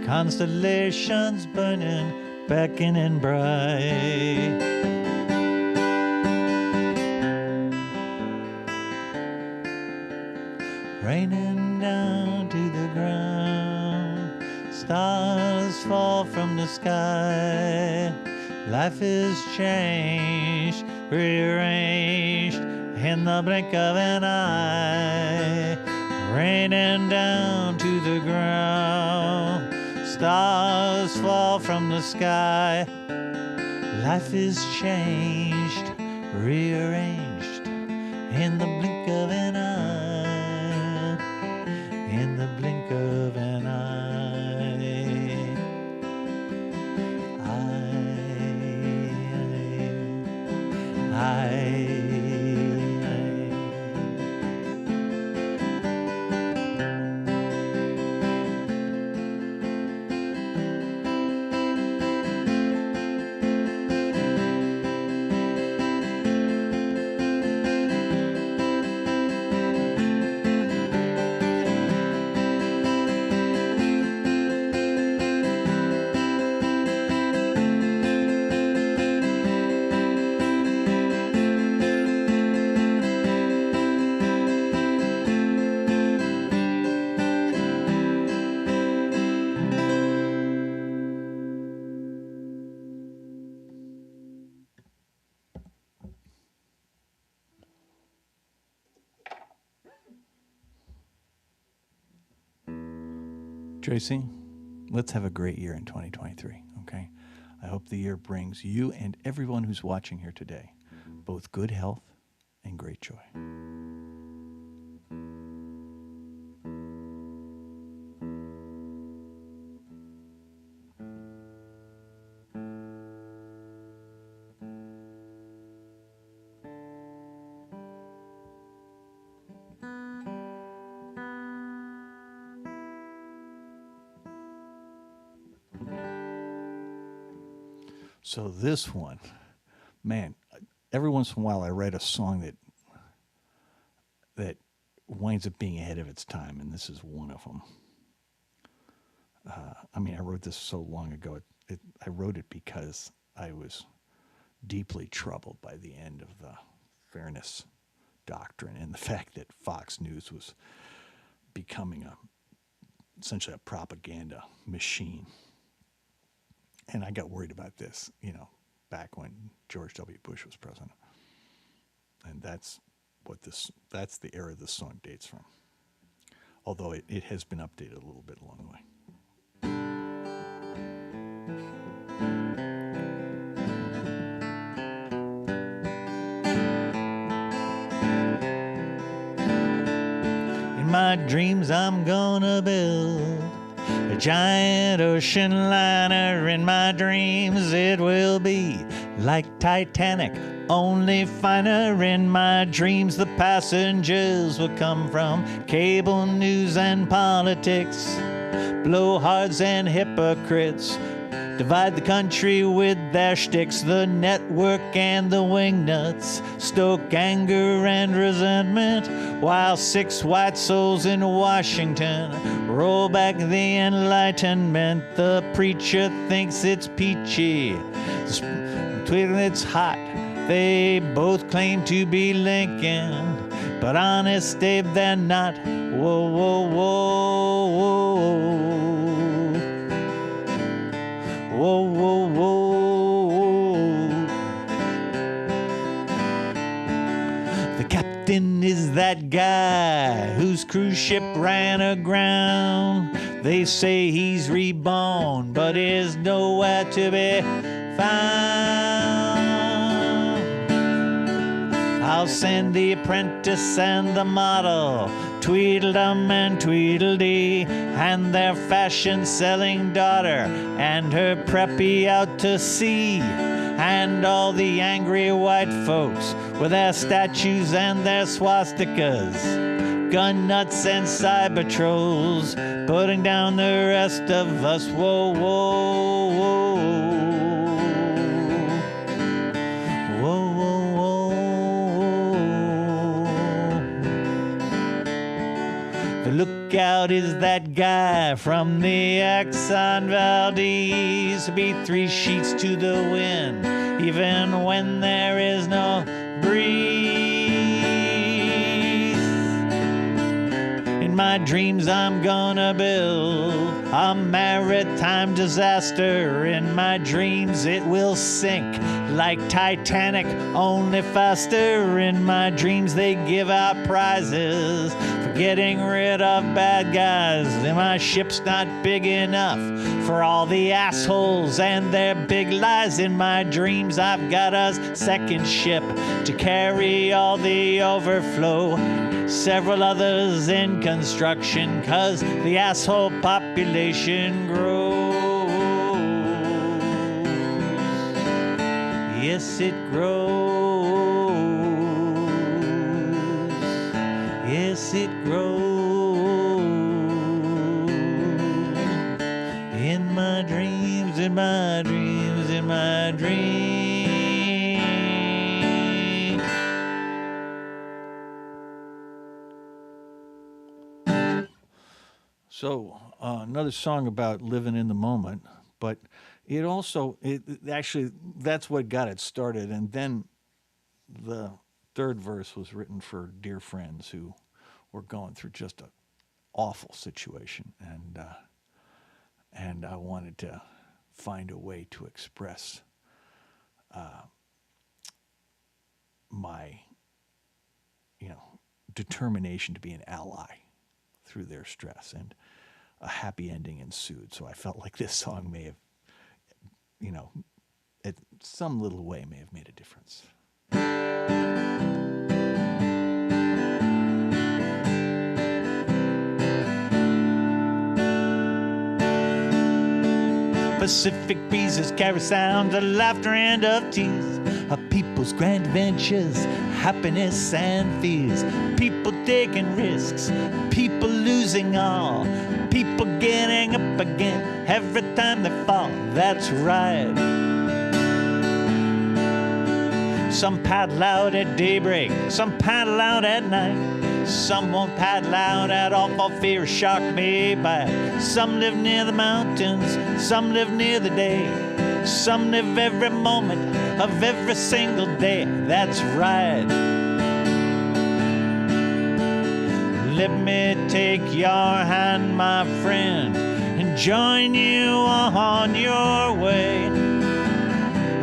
Constellations burning, beckoning bright. Raining down to the ground, stars fall from the sky. Life is changed, rearranged in the blink of an eye. Raining down to the ground, stars fall from the sky. Life is changed, rearranged in the blink of an eye. In the blink of an eye. Tracy, let's have a great year in 2023, okay? I hope the year brings you and everyone who's watching here today both good health and great joy. So this one, man, every once in a while I write a song that winds up being ahead of its time, and this is one of them. I wrote this so long ago. I wrote it because I was deeply troubled by the end of the fairness doctrine and the fact that Fox News was becoming essentially a propaganda machine. And I got worried about this, back when George W. Bush was president. And that's the era this song dates from. Although it has been updated a little bit along the way. In my dreams I'm gonna build a giant ocean liner. In my dreams it will be like Titanic, only finer. In my dreams the passengers will come from cable news and politics, blowhards and hypocrites, divide the country with their shticks. The network and the wingnuts stoke anger and resentment, while 6 white souls in Washington roll back the Enlightenment. The preacher thinks it's peachy, twiddling it's hot. They both claim to be Lincoln, but honest Dave, they're not. Whoa, whoa, whoa, whoa. Whoa, whoa, whoa. The captain is that guy whose cruise ship ran aground. They say he's reborn, but is nowhere to be found. I'll send the apprentice and the model, Tweedledum and Tweedledee, and their fashion-selling daughter and her preppy out to sea. and all the angry white folks with their statues and their swastikas, gun nuts and cyber trolls, putting down the rest of us. Whoa, whoa, whoa. Whoa, whoa, whoa. The lookout is that guy from the Exxon Valdez, be 3 sheets to the wind, even when there is no breeze. In my dreams I'm gonna build a maritime disaster. In my dreams it will sink like Titanic, only faster. In my dreams they give out prizes for getting rid of bad guys. And my ship's not big enough for all the assholes and their big lies. In my dreams I've got a second ship to carry all the overflow, several others in construction, 'cause the asshole population grows. Yes, it grows. Yes, it grows. In my dreams, in my dreams, in my dreams. So another song about living in the moment, but it also, actually, that's what got it started. And then the third verse was written for dear friends who were going through just an awful situation. And I wanted to find a way to express my, determination to be an ally through their stress, and a happy ending ensued. So I felt like this song may have, in some little way may have made a difference. Pacific breezes carry sounds of laughter and of tears, of people's grand adventures, happiness and fears, people taking risks, people losing all, people getting up again every time they fall. That's right. Some paddle out at daybreak, some paddle out at night, some won't paddle out at all for fear a shark may bite. Some live near the mountains, some live near the day, some live every moment of every single day. That's right. Let me take your hand, my friend, and join you on your way.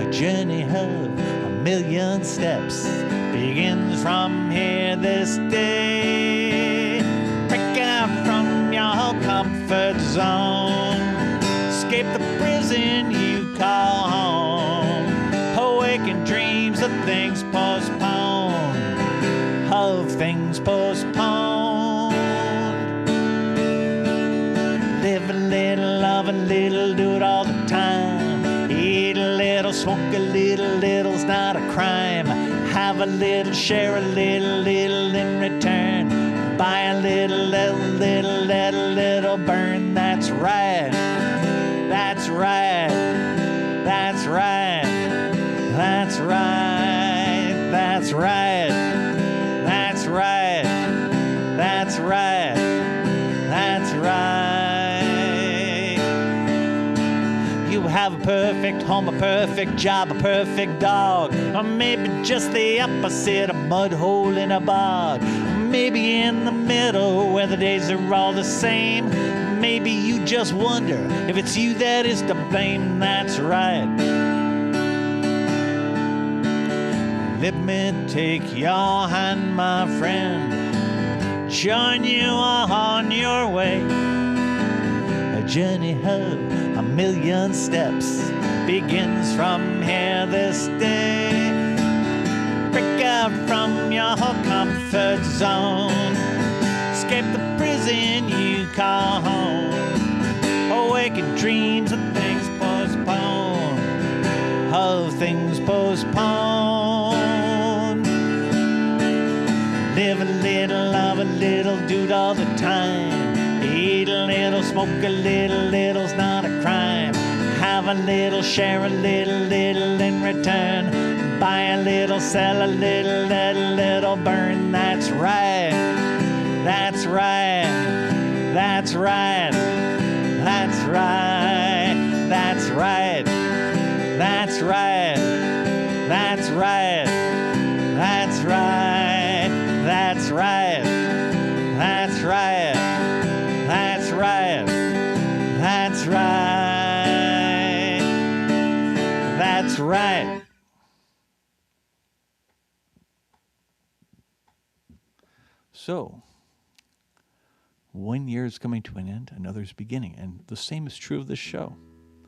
A journey of a million steps begins from here this day. Break out from your comfort zone, escape the prison you call home, awaken dreams of things postponed, of things postponed. Live a little, love a little, do it all the time. Eat a little, smoke a little, little's not a crime. Have a little, share a little, little in return. Buy a little, little burn. That's right. That's right. That's right. That's right. That's right. That's right. That's right. That's right. You have a perfect home, a perfect job, a perfect dog, or maybe just the opposite, a mud hole in a bog. Maybe in the middle where the days are all the same. Maybe you just wonder if it's you that is to blame. That's right. Let me take your hand, my friend, join you on your way. A journey of a million steps begins from here this day. Break out from your comfort zone, escape the prison you call home, awaken dreams of things postponed, of things postponed. Live a little, love a little, do it all the time. Eat a little, smoke a little, little's not a crime. Have a little, share a little, little in return. Buy a little, sell a little, let a little burn. That's right. That's right. That's right. That's right. That's right. That's right. That's right. That's right. That's right. That's right. That's right. That's right. That's right. So, one year is coming to an end, another's beginning. And the same is true of this show.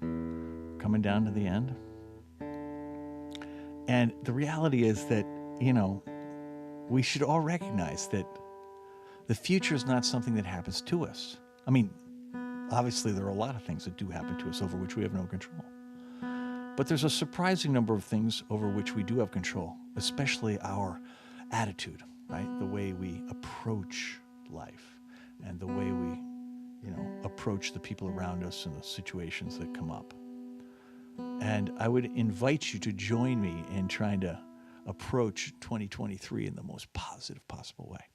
Coming down to the end. And the reality is that, we should all recognize that the future is not something that happens to us. I mean, obviously there are a lot of things that do happen to us over which we have no control. But there's a surprising number of things over which we do have control, especially our attitude, right? The way we approach life and the way we, approach the people around us and the situations that come up. And I would invite you to join me in trying to approach 2023 in the most positive possible way.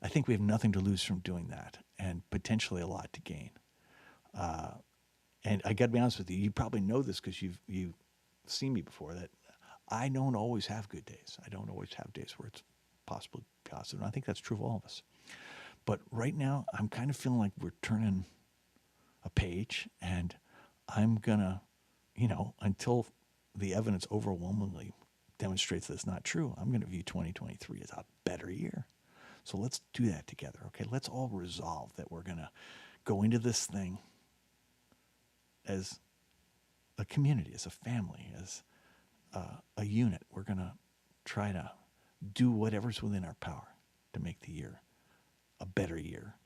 I think we have nothing to lose from doing that and potentially a lot to gain. And I got to be honest with you, you probably know this because you've seen me before, that I don't always have good days. I don't always have days where it's possibly positive. And I think that's true of all of us. But right now, I'm kind of feeling like we're turning a page, and I'm going to, until the evidence overwhelmingly demonstrates that it's not true, I'm going to view 2023 as a better year. So let's do that together, okay? Let's all resolve that we're going to go into this thing as a community, as a family, as a unit. We're going to try to do whatever's within our power to make the year a better year.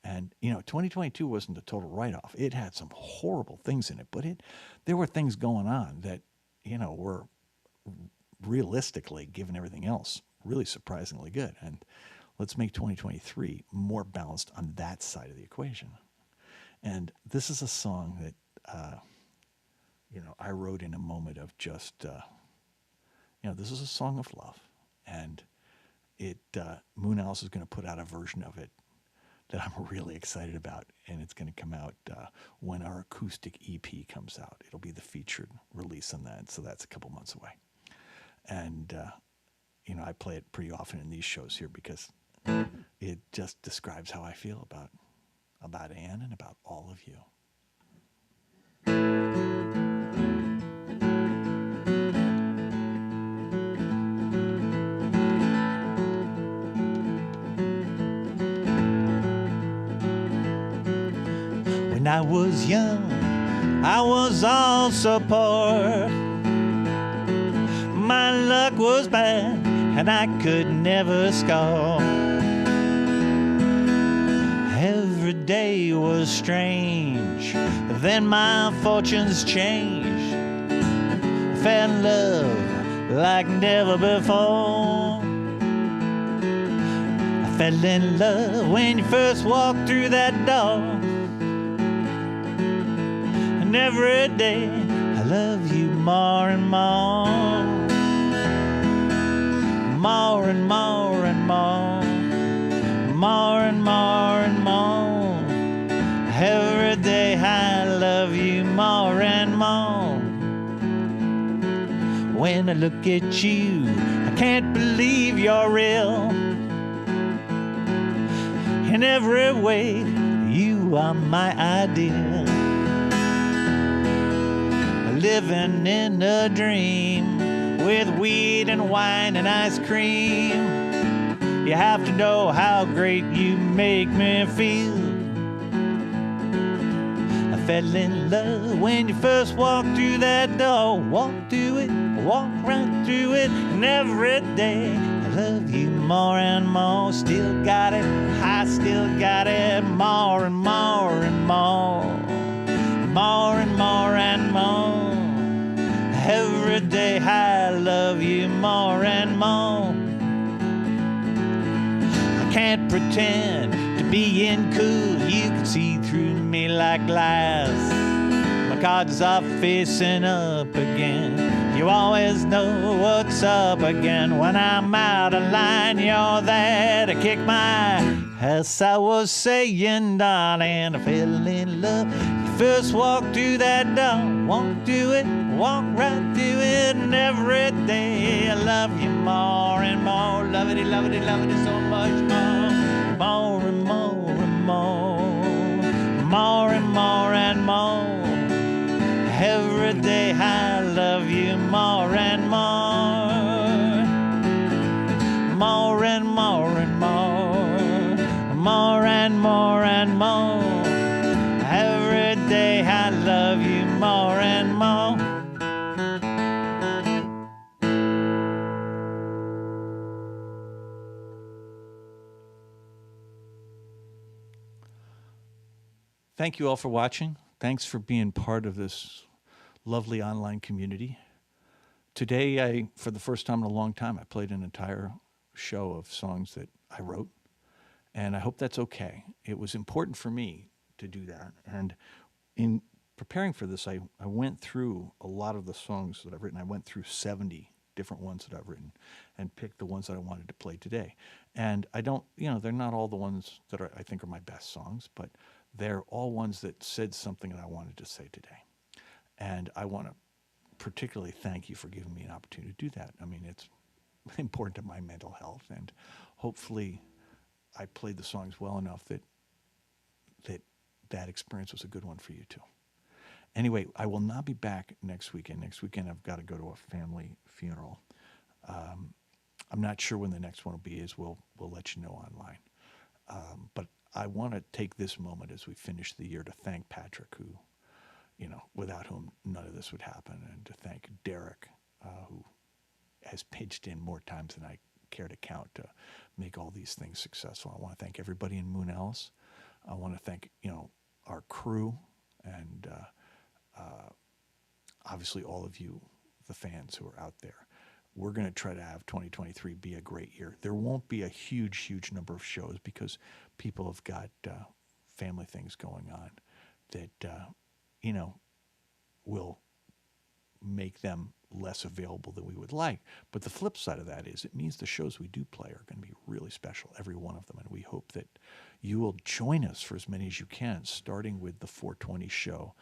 And, 2022 wasn't a total write-off. It had some horrible things in it, but there were things going on that, were realistically, given everything else, really surprisingly good. And let's make 2023 more balanced on that side of the equation. And this is a song that, I wrote in a moment of just, this is a song of love. And Moonalice is going to put out a version of it that I'm really excited about, and it's going to come out when our acoustic EP comes out. It'll be the featured release on that, so that's a couple months away. And, I play it pretty often in these shows here because it just describes how I feel about Ann and about all of you. When I was young, I was all support. My luck was bad, and I could never score. Every day was strange, then my fortunes changed. Fell in love like never before. I fell in love when you first walked through that door. And every day I love you more and more. More and more and more. More and more and more. Every day I love you more and more. When I look at you, I can't believe you're real. In every way, you are my ideal. Living in a dream with weed and wine and ice cream. You have to know how great you make me feel. I fell in love when you first walked through that door. Walk through it, walk right through it. And every day I love you more and more. Still got it, I still got it. More and more and more. More and more and more. Every more and more. I can't pretend to be in cool. You can see through me like glass. My cards are facing up again. You always know what's up again. When I'm out of line, you're there to kick my ass. I was saying, darling, I fell in love. You first walked through that door, won't do it, walk right through it, and every day I love you more and more. Love it, so much more. More and more and more. More and more and more. Every day I love you more and more. More and more and more. More and more and more. Every day I love you more and more. Thank you all for watching. Thanks for being part of this lovely online community. Today, for the first time in a long time, I played an entire show of songs that I wrote, and I hope that's okay. It was important for me to do that, and in preparing for this, I went through a lot of the songs that I've written. I went through 70 different ones that I've written and picked the ones that I wanted to play today. And I don't, they're not all the ones that I think are my best songs, but they're all ones that said something that I wanted to say today. And I want to particularly thank you for giving me an opportunity to do that. I mean, it's important to my mental health, and hopefully I played the songs well enough that experience was a good one for you too. Anyway, I will not be back next weekend. Next weekend I've got to go to a family funeral. I'm not sure when the next one will be. We'll let you know online. But I want to take this moment as we finish the year to thank Patrick, who, without whom none of this would happen, and to thank Derek, who has pitched in more times than I care to count to make all these things successful. I want to thank everybody in Moonalice. I want to thank, our crew, and obviously all of you, the fans who are out there. We're going to try to have 2023 be a great year. There won't be a huge number of shows because people have got family things going on that, will make them less available than we would like. But the flip side of that is it means the shows we do play are going to be really special, every one of them. And we hope that you will join us for as many as you can, starting with the 420 show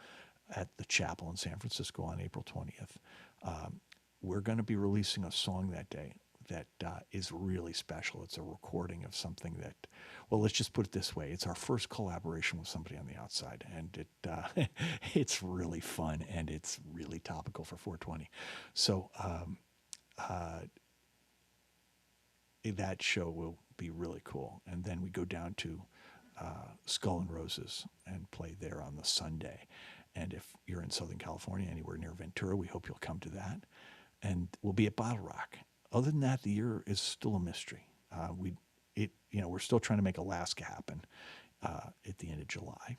at the Chapel in San Francisco on April 20th. We're going to be releasing a song that day that is really special. It's a recording of something that, well, let's just put it this way. It's our first collaboration with somebody on the outside, and it's really fun, and it's really topical for 420. So that show will be really cool. And then we go down to Skull and Roses and play there on the Sunday. And if you're in Southern California, anywhere near Ventura, we hope you'll come to that. And we'll be at Bottle Rock. Other than that, the year is still a mystery. We're still trying to make Alaska happen at the end of July.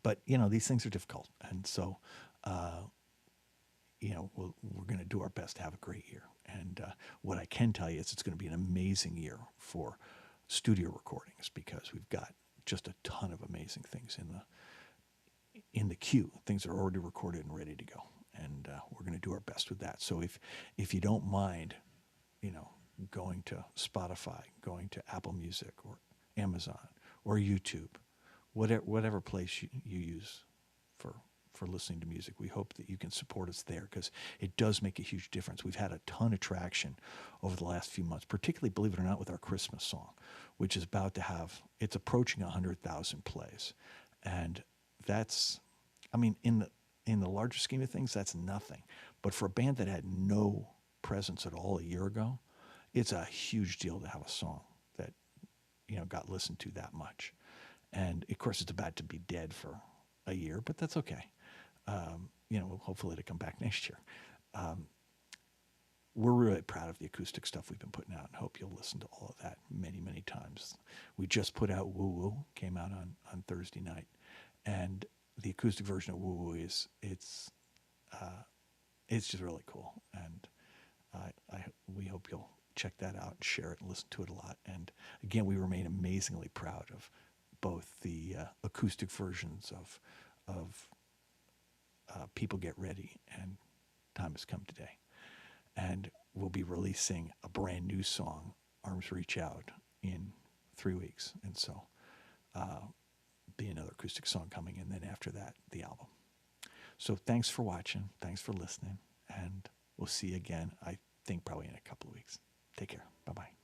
But these things are difficult, and so we're going to do our best to have a great year. And what I can tell you is it's going to be an amazing year for studio recordings, because we've got just a ton of amazing things in the queue. Things are already recorded and ready to go. And we're going to do our best with that. So if you don't mind, going to Spotify, going to Apple Music or Amazon or YouTube, whatever place you use for listening to music, we hope that you can support us there, because it does make a huge difference. We've had a ton of traction over the last few months, particularly, believe it or not, with our Christmas song, which is it's approaching 100,000 plays. And that's, in the larger scheme of things, that's nothing. But for a band that had no presence at all a year ago, it's a huge deal to have a song that, got listened to that much. And of course, it's about to be dead for a year, but that's okay. Hopefully it'll come back next year. We're really proud of the acoustic stuff we've been putting out, and hope you'll listen to all of that many, many times. We just put out Woo Woo, came out on Thursday night. And the acoustic version of Woo Woo it's just really cool. And we hope you'll check that out and share it and listen to it a lot. And again, we remain amazingly proud of both the acoustic versions of People Get Ready and Time Has Come Today. And we'll be releasing a brand new song, Arms Reach Out, in 3 weeks. And so be another acoustic song coming, and then after that, the album. So thanks for watching. Thanks for listening. And we'll see you again, I think probably in a couple of weeks. Take care. Bye-bye.